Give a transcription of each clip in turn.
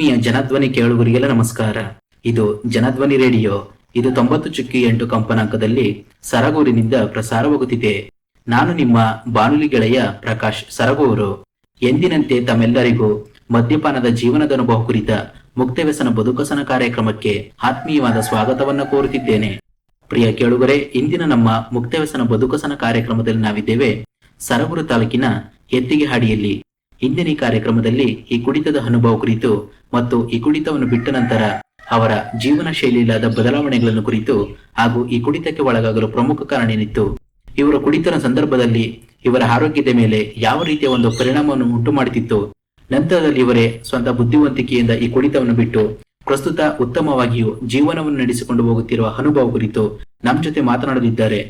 ಆತ್ಮೀಯ ಜನಧ್ವನಿ ಕೇಳುಗರಿಗೆಲ್ಲ ನಮಸ್ಕಾರ. ಇದು ಜನಧ್ವನಿ ರೇಡಿಯೋ. ಇದು 90.8 ಕಂಪನಾಂಕದಲ್ಲಿ ಸರಗೂರಿನಿಂದ ಪ್ರಸಾರವಾಗುತ್ತಿದೆ. ನಾನು ನಿಮ್ಮ ಬಾನುಲಿ ಗೆಳೆಯ ಪ್ರಕಾಶ್ ಸರಗೂರು. ಎಂದಿನಂತೆ ತಮ್ಮೆಲ್ಲರಿಗೂ ಮದ್ಯಪಾನದ ಜೀವನದ ಅನುಭವ ಕುರಿತ ಮುಕ್ತವ್ಯಸನ ಬದುಕಸನ ಕಾರ್ಯಕ್ರಮಕ್ಕೆ ಆತ್ಮೀಯವಾದ ಸ್ವಾಗತವನ್ನು ಕೋರುತ್ತಿದ್ದೇನೆ. ಪ್ರಿಯ ಕೇಳುಗರೆ, ಇಂದಿನ ನಮ್ಮ ಮುಕ್ತವ್ಯಸನ ಬದುಕಸನ ಕಾರ್ಯಕ್ರಮದಲ್ಲಿ ನಾವಿದ್ದೇವೆ ಸರಗೂರು ತಾಲೂಕಿನ ಎತ್ತಿಗೆಹಾಡಿಯಲ್ಲಿ. ಇಂದಿನ ಈ ಕಾರ್ಯಕ್ರಮದಲ್ಲಿ ಈ ಕುಡಿತದ ಅನುಭವ ಕುರಿತು ಮತ್ತು ಈ ಕುಡಿತವನ್ನು ಬಿಟ್ಟ ನಂತರ ಅವರ ಜೀವನ ಶೈಲಿಯಿಲ್ಲದ ಬದಲಾವಣೆಗಳನ್ನು ಕುರಿತು ಹಾಗೂ ಈ ಕುಡಿತಕ್ಕೆ ಒಳಗಾಗಲು ಪ್ರಮುಖ ಕಾರಣ ಏನಿತ್ತು, ಇವರ ಕುಡಿತದ ಸಂದರ್ಭದಲ್ಲಿ ಇವರ ಆರೋಗ್ಯದ ಮೇಲೆ ಯಾವ ರೀತಿಯ ಒಂದು ಪರಿಣಾಮವನ್ನು ಉಂಟು ಮಾಡುತ್ತಿತ್ತು, ನಂತರದಲ್ಲಿ ಇವರೇ ಸ್ವಂತ ಬುದ್ಧಿವಂತಿಕೆಯಿಂದ ಈ ಕುಡಿತವನ್ನು ಬಿಟ್ಟು ಪ್ರಸ್ತುತ ಉತ್ತಮವಾಗಿಯೂ ಜೀವನವನ್ನು ನಡೆಸಿಕೊಂಡು ಹೋಗುತ್ತಿರುವ ಅನುಭವ ಕುರಿತು ನಮ್ಮ ಜೊತೆ ಮಾತನಾಡಲಿದ್ದಾರೆ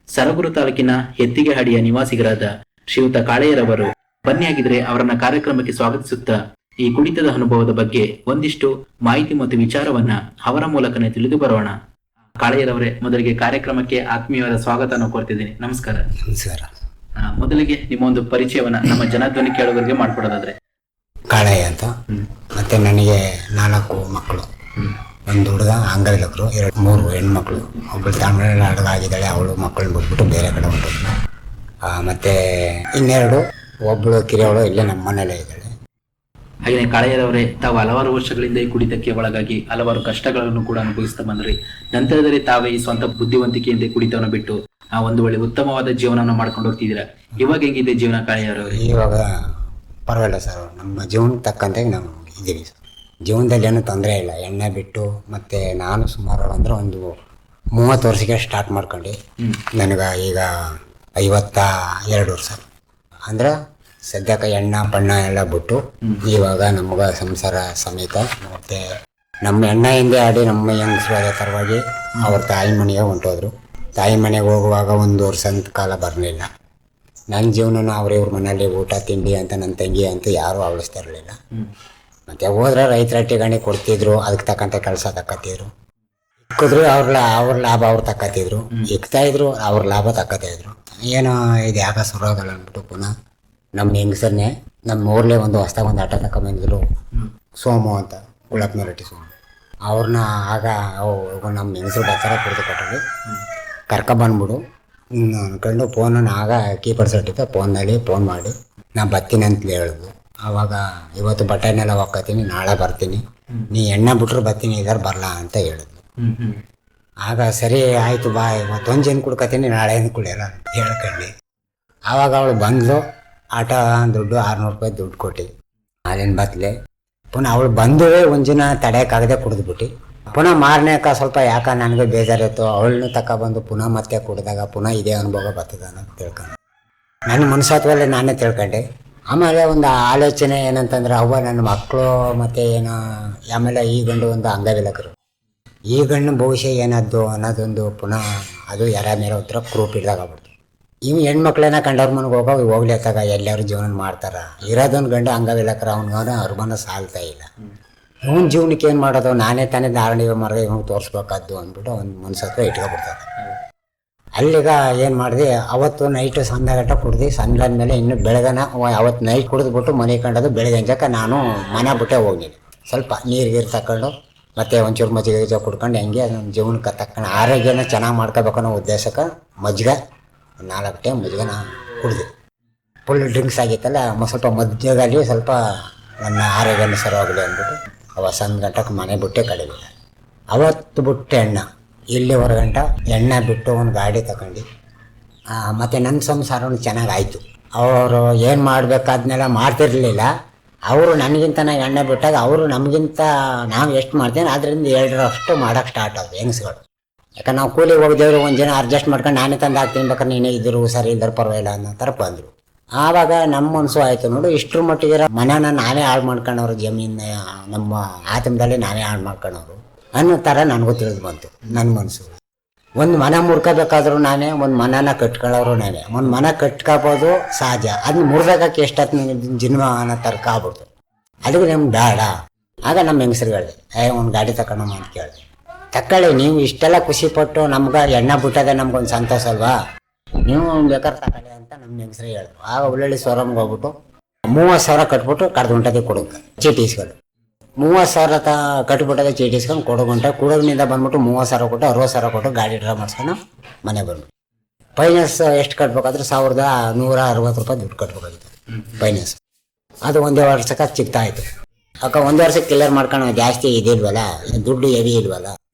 ಸರಗೂರು ತಾಲೂಕಿನ ಎತ್ತಿಗೆಹಾಡಿಯ ನಿವಾಸಿಗರಾದ ಶ್ರೀಯುತ ಕಾಳೆಯರವರು. ಬನ್ನಿಯಾಗಿದ್ರೆ ಅವರನ್ನ ಕಾರ್ಯಕ್ರಮಕ್ಕೆ ಸ್ವಾಗತಿಸುತ್ತಾ ಈ ಕುಡಿತದ ಅನುಭವದ ಬಗ್ಗೆ ಒಂದಿಷ್ಟು ಮಾಹಿತಿ ಮತ್ತು ವಿಚಾರವನ್ನ ಅವರ ಮೂಲಕನೇ ತಿಳಿದು ಬರೋಣ. ಕಾಳೆಯರವರೇ, ಮೊದಲಿಗೆ ಕಾರ್ಯಕ್ರಮಕ್ಕೆ ಆತ್ಮೀಯವಾದ ಸ್ವಾಗತವನ್ನು ಕೋರ್ತಿದ್ದೀನಿ. ನಮಸ್ಕಾರ. ನಮಸ್ಕಾರ. ಮೊದಲಿಗೆ ನಿಮ್ಮ ಒಂದು ಪರಿಚಯವನ್ನ ನಮ್ಮ ಜನಧ್ವನಿ ಕೇಳುಗರಿಗೆ ಮಾಡ್ಕೊಡೋದಾದ್ರೆ. ಕಾಳೆಯ ಅಂತ. ಮತ್ತೆ ನನಗೆ 4 ಮಕ್ಕಳು. ಒಂದು ಹುಡುಗ ಅಂಗವಿಕಲರು, 3 ಹೆಣ್ಮಕ್ಳು. ಒಬ್ಬಳು ತಮಿಳುನಾಡು ಆಗಿದ್ದಾಳೆ, ಅವಳು ಮಕ್ಕಳನ್ನ ಬಿಟ್ಬಿಟ್ಟು ಬೇರೆ ಕಡೆ ಹೊಂಟೋದ್ಲು. ಮತ್ತೆ ಇನ್ನೆರಡು, ಒಬ್ಬಳು ಕಿರಿಯವಳು ಇಲ್ಲೇ ನಮ್ಮ ಮನೇಲೇ ಇದ್ದಾಳೆ. ಹಾಗೆ ಕಾಳೆಯರವರೇ, ತಾವು ಹಲವಾರು ವರ್ಷಗಳಿಂದ ಈ ಕುಡಿತಕ್ಕೆ ಒಳಗಾಗಿ ಹಲವಾರು ಕಷ್ಟಗಳನ್ನು ಕೂಡ ಅನುಭವಿಸ್ತಾ ಬಂದ್ರಿ. ನಂತರದಲ್ಲಿ ತಾವೇ ಈ ಸ್ವಂತ ಬುದ್ಧಿವಂತಿಕೆಯಿಂದ ಕುಡಿತವನ್ನು ಬಿಟ್ಟು ಒಂದು ಒಳ್ಳೆ ಉತ್ತಮವಾದ ಜೀವನವನ್ನು ಮಾಡ್ಕೊಂಡು ಹೋಗ್ತಿದ್ದೀರಾ. ಇವಾಗ ಹೆಂಗಿದೆ ಜೀವನ ಕಾಳೆಯರವರೇ? ಇವಾಗ ಪರವಾಗಿಲ್ಲ ಸರ್, ನಮ್ಮ ಜೀವನಕ್ಕೆ ತಕ್ಕಂತೆ ನಾವು ಇದ್ದೀವಿ ಸರ್. ಜೀವನದಲ್ಲಿ ಏನೂ ತೊಂದರೆ ಇಲ್ಲ. ಎಣ್ಣೆ ಬಿಟ್ಟು ಮತ್ತೆ ನಾನು ಸುಮಾರು ಅಂದರೆ ಒಂದು 30 ವರ್ಷಕ್ಕೆ ಸ್ಟಾರ್ಟ್ ಮಾಡ್ಕೊಂಡು ನನಗೆ ಈಗ 52 ವರ್ಷ. ಅಂದ್ರೆ ಸದ್ಯಕ್ಕೆ ಎಣ್ಣೆ ಬಣ್ಣ ಎಲ್ಲ ಬಿಟ್ಟು ಇವಾಗ ನಮ್ಗೆ ಸಂಸಾರ ಸಮೇತ ಮತ್ತೆ ನಮ್ಮ ಎಣ್ಣೆಯಿಂದ ಆಡಿ ನಮ್ಮ ಹೆಂಗಸರು ಅದೇ ಥರವಾಗಿ ಅವ್ರ ತಾಯಿ ಮನೆಗೆ ಹೊಂಟೋದ್ರು. ತಾಯಿ ಮನೆಗೆ ಹೋಗುವಾಗ 1 ವರ್ಷದ ಕಾಲ ಬರಲಿಲ್ಲ. ನನ್ನ ಜೀವನನೂ ಅವ್ರಿವ್ರ ಮನೇಲಿ ಊಟ ತಿಂಡಿ ಅಂತ ನನ್ನ ತಂಗಿ ಅಂತ ಯಾರೂ ಅವಳಿಸ್ತಾ ಇರಲಿಲ್ಲ. ಮತ್ತು ಹೋದ್ರೆ ರೈತರ ಟಿಗಣಿ ಕೊಡ್ತಿದ್ರು, ಅದಕ್ಕೆ ತಕ್ಕಂತೆ ಕೆಲಸ ತಕ್ಕತ್ತಿದ್ರು. ಇಕ್ಕಿದ್ರು ಅವ್ರ ಲಾಭ ಅವ್ರು ತಕ್ಕತ್ತಿದ್ರು, ಇಕ್ತಾಯಿದ್ರು ಅವ್ರ ಲಾಭ ತಕ್ಕತ್ತಿದ್ರು. ಏನೋ ಇದು ಯಾಕೆ ಸುರೋಗಲ್ಲ ಅಂದ್ಬಿಟ್ಟು ಪುನಃ ನಮ್ಮ ಹೆಂಗಸರನ್ನೇ ನಮ್ಮ ಊರ್ಲೇ ಒಂದು ಹೊಸ್ದಾಗಿ ಒಂದು ಆಟ ತಗೊಂಬಂದಿದ್ರು, ಸೋಮು ಅಂತ, ಗುಳಪ್ನರಟ್ಟಿ ಸೋಮು. ಅವ್ರನ್ನ ಆಗ ನಮ್ಮ ಹೆಂಗಸರು ಬರ್ತಾರ ಕುಡಿದು ಕೊಟ್ಟಲ್ಲಿ ಕರ್ಕೊಬಂದ್ಬಿಡು ಅಂದ್ಕೊಂಡು ಫೋನನ್ನು ಆಗ ಕೀಪರ್ ಸೆಟ್ಟಿದ್ದ ಫೋನಲ್ಲಿ ಫೋನ್ ಮಾಡಿ ನಾನು ಬರ್ತೀನಿ ಅಂತಲೇ ಹೇಳಿದ್ವು. ಆವಾಗ ಇವತ್ತು ಬಟ್ಟೆನೆಲ್ಲ ಒಕ್ಕತೀನಿ, ನಾಳೆ ಬರ್ತೀನಿ, ನೀ ಎಣ್ಣೆ ಬಿಟ್ರು ಬರ್ತೀನಿ, ಇದಾರು ಬರಲ್ಲ ಅಂತ ಹೇಳಿದ್ಲು. ಆಗ ಸರಿ ಆಯಿತು ಬಾ, ಇವತ್ತೊಂದು ಜನ ಕುಡ್ಕೊತೀನಿ, ನಾಳೆ ಏನು ಕುಡಿಯಲ್ಲ ಅಂತ ಹೇಳ್ಕೊಂಡು ಆವಾಗ ಅವಳು ಬಂದ್ಲು. ಆಟ ದುಡ್ಡು 600 ರೂಪಾಯಿ ದುಡ್ಡು ಕೊಟ್ಟು ಅದೇನು ಬತ್ತಲೆ. ಪುನಃ ಅವಳು ಬಂದು ಒಂದು ದಿನ ತಡೆಯೋಕ್ಕಾಗದೆ ಕುಡಿದ್ಬಿಟ್ಟು ಪುನಃ ಮಾರನೇಕ ಸ್ವಲ್ಪ ಯಾಕೆ ನನಗೆ ಬೇಜಾರಿತ್ತು, ಅವಳನ್ನು ತಗೊಬಂದು ಪುನಃ ಮತ್ತೆ ಕುಡಿದಾಗ ಪುನಃ ಇದೇ ಅನುಭವ ಬರ್ತದೆ ಅಂತ ತಿಳ್ಕೊಂಡು ನನ್ನ ಮನಸ್ಸತ್ವಲ್ಲೇ ನಾನೇ ತಿಳ್ಕೊಂಡೆ. ಆಮೇಲೆ ಒಂದು ಆಲೋಚನೆ ಏನಂತಂದ್ರೆ, ಅವ್ವ ನನ್ನ ಮಕ್ಕಳು ಮತ್ತು ಏನೋ ಆಮೇಲೆ ಈ ಗಂಡು ಒಂದು ಅಂಗವಿಕಲರು, ಈ ಗಂಡು ಭವಿಷ್ಯ ಏನಾದ್ದು ಅನ್ನೋದೊಂದು ಪುನಃ ಅದು ಯಾರ ಮೇಲೆ ಒಂಥರ ಕ್ರೂಪ್ ಹಿಡ್ದಾಗ್ಬಿಡ್ತು. ಇವು ಹೆಣ್ಮಕ್ಳೇನ ಕಂಡವ್ರ ಮನೆಗೆ ಹೋಗ್ಲಿ ಅತ್ತಾಗ ಎಲ್ಲರೂ ಜೀವನ ಮಾಡ್ತಾರೆ. ಇರೋದೊಂದು ಗಂಡು ಅಂಗವಿಕಲರ, ಅವ್ನಿಗೆ ಅವ್ರ ಸಾಲ್ತಾ ಇಲ್ಲ. ಇವನ ಜೀವನಕ್ಕೆ ಏನು ಮಾಡೋದು, ನಾನೇ ತಾನೇ ಧಾರಣೆ ಮಾಡಿದೆ, ಇವಾಗ ತೋರಿಸ್ಬೇಕಾದ್ದು ಅಂದ್ಬಿಟ್ಟು ಒಂದು ಮನ್ಸತ್ವ ಇಟ್ಕೊಬಿಡ್ತಾರೆ. ಅಲ್ಲಿಗ ಏನು ಮಾಡಿದೆ, ಅವತ್ತು ನೈಟು ಸಂಜೆ ಗಂಟೆ ಕುಡ್ದು ಸಂಜೆ ಮೇಲೆ ಇನ್ನು ಬೆಳಗನ ಅವತ್ತು ನೈಟ್ ಕುಡಿದ್ಬಿಟ್ಟು ಮನೆ ಕಂಡದು ಬೆಳಗ್ಗೆ ಅಂಜಕ್ಕೆ ನಾನು ಮನೆ ಬಿಟ್ಟೆ ಹೋಗಿನಿ. ಸ್ವಲ್ಪ ನೀರು ತಗೊಂಡು ಮತ್ತು ಒಂಚೂರು ಮಜ್ಜಿಗೆ ಕುಡ್ಕೊಂಡು ಹೆಂಗೆ ನಮ್ಮ ಜೀವನಕ್ಕೆ ತಕ್ಕಂಡು ಆರೋಗ್ಯನ ಚೆನ್ನಾಗಿ ಮಾಡ್ಕೋಬೇಕು ಅನ್ನೋ ಉದ್ದೇಶಕ್ಕೆ ಮಜ್ಜಿಗೆ 4 ಟೈಮ್ ಮಜ್ಜಿಗೆನ ಕುಡಿದೆ. ಫುಲ್ ಡ್ರಿಂಕ್ಸ್ ಆಗಿತ್ತಲ್ಲ, ಸ್ವಲ್ಪ ಮಧ್ಯದಲ್ಲಿ ಸ್ವಲ್ಪ ನನ್ನ ಆರೋಗ್ಯನ ಸರಿಯಾಗಲಿ ಅಂದ್ಬಿಟ್ಟು ಸಂಜೆ ಗಂಟಕ್ಕೆ ಮನೆ ಬಿಟ್ಟೆ ಕಡಿಮೆ. ಅವತ್ತು ಬಿಟ್ಟು ಎಣ್ಣೆ ಇಲ್ಲಿ ಹೊರಗಂಟ ಎಣ್ಣೆ ಬಿಟ್ಟು ಒಂದು ಗಾಡಿ ತಗೊಂಡು ಮತ್ತು ನನ್ನ ಸಂಸಾರವನ್ನು ಚೆನ್ನಾಗಾಯಿತು. ಅವರು ಏನು ಮಾಡಬೇಕಾದ್ನೆಲ್ಲ ಮಾಡ್ತಿರಲಿಲ್ಲ. ಅವರು ನನಗಿಂತ ನಾವು ಎಣ್ಣೆ ಬಿಟ್ಟಾಗ ಅವರು ನಮಗಿಂತ ನಾವು ಎಷ್ಟು ಮಾಡ್ತೀನಿ ಅದರಿಂದ 2ರಷ್ಟು ಮಾಡೋಕ್ಕೆ ಸ್ಟಾರ್ಟ್ ಆಗೋದು ಹೆಂಗಸ್ಗಳು. ಯಾಕಂದ್ರೆ ನಾವು ಕೂಲಿಗೆ ಹೋಗಿದ್ದೇವ್ರು, ಒಂದು ಜನ ಅಡ್ಜಸ್ಟ್ ಮಾಡ್ಕೊಂಡು ನಾನೇ ತಂದು ಹಾಕ್ತೀನಿ, ಬೇಕಾದ್ರೆ ನೀನೇ ಇದ್ರು ಸರಿ ಇದ್ದರು ಪರವಾಗಿಲ್ಲ ಅನ್ನೋ ಥರ ಬಂದರು. ಆವಾಗ ನಮ್ಮ ಮನಸ್ಸು ಆಯಿತು, ನೋಡು ಇಷ್ಟರ ಮಟ್ಟಿಗೆ ಮನೆನ ನಾವೇ ಹಾಳು ಮಾಡ್ಕೊಂಡವ್ರು, ಜಮೀನ ನಮ್ಮ ಆತಂಕದಲ್ಲಿ ನಾವೇ ಹಾಳು ಮಾಡ್ಕೊಂಡವ್ರು ಅನ್ನೋ ಥರ ನನಗೂ ತಿಳಿದು ಬಂತು. ನನ್ನ ಮನಸ್ಸು ಒಂದು ಮನೆ ಮುರ್ಕೋಬೇಕಾದ್ರೂ ನಾನೇ, ಒಂದು ಮನೆನ ಕಟ್ಕೊಳ್ಳೋರು ನಾನೇ. ಒಂದು ಮನೆ ಕಟ್ಕೋಬೋದು ಸಹಜ, ಅದನ್ನ ಮುರಿದಾಕಕ್ಕೆ ಎಷ್ಟೊತ್ತು ಜನ್ಮ ಅನ್ನೋ ತರ್ಕ ಆಗ್ಬಿಡ್ತು. ಅದಕ್ಕೆ ನಮ್ಗೆ ಬೇಡ. ಆಗ ನಮ್ಮ ಹೆಂಗಸ್ರಿಗೆ ಹೇಳಿದೆ, ಒಂದು ಗಾಡಿ ತಗೊಳಮ್ಮ ಅಂತ ಕೇಳಿದೆ. ತಗೊಳ್ಳಿ, ನೀವು ಇಷ್ಟೆಲ್ಲ ಖುಷಿಪಟ್ಟು ನಮ್ಗೆ ಎಣ್ಣೆ ಬಿಟ್ಟದೆ ನಮ್ಗೊಂದು ಸಂತೋಷ ಅಲ್ವಾ, ನೀವು ಬೇಕಾದ್ರೆ ತಗೊಳ್ಳಿ ಅಂತ ನಮ್ಮ ಹೆಂಗಸ್ರಿಗೆ ಹೇಳಿದ್ರು. ಆಗ ಉಳ್ಳಳ್ಳಿ ಶೋರೂಮ್ಗೆ ಹೋಗ್ಬಿಟ್ಟು 30,000 ಕಟ್ಬಿಟ್ಟು ಕಡ್ದು ಉಂಟದೆ ಕೊಡೋಕೆ ಚೀಟಿ ಇಸ್ಕೊಂಡು 30,000 ಕಟ್ಬಿಟ್ಟದೆ ಚೀಟಿ ಇಸ್ಕೊಂಡು ಕೊಡೋಗುಂಟೆ ಕುಡೋದ್ರಿಂದ ಬಂದ್ಬಿಟ್ಟು 30,000 ಕೊಟ್ಟು 60,000 ಕೊಟ್ಟು ಗಾಡಿ ಡ್ರಾ ಮಾಡ್ಸ್ಕೊಂಡು ಮನೆ ಬಂದ್ಬಿಟ್ಟು ಫೈನಾನ್ಸ್ ಎಷ್ಟು ಕಟ್ಬೇಕಾದ್ರೆ 1,160 ರೂಪಾಯಿ ದುಡ್ಡು ಕಟ್ಬೇಕಾಗಿತ್ತು ಫೈನಾನ್ಸ್. ಅದು ಒಂದೇ ವರ್ಷಕ್ಕೆ ಚಿಕ್ತಾ ಇತ್ತು. ಅಕ್ಕ ಒಂದೇ ವರ್ಷಕ್ಕೆ ಕ್ಲಿಯರ್ ಮಾಡ್ಕೊಂಡು ಜಾಸ್ತಿ ಇದಿಲ್ವಲ್ಲ, ದುಡ್ಡು ಹೆವಿ ಇಲ್ವಲ್ಲ,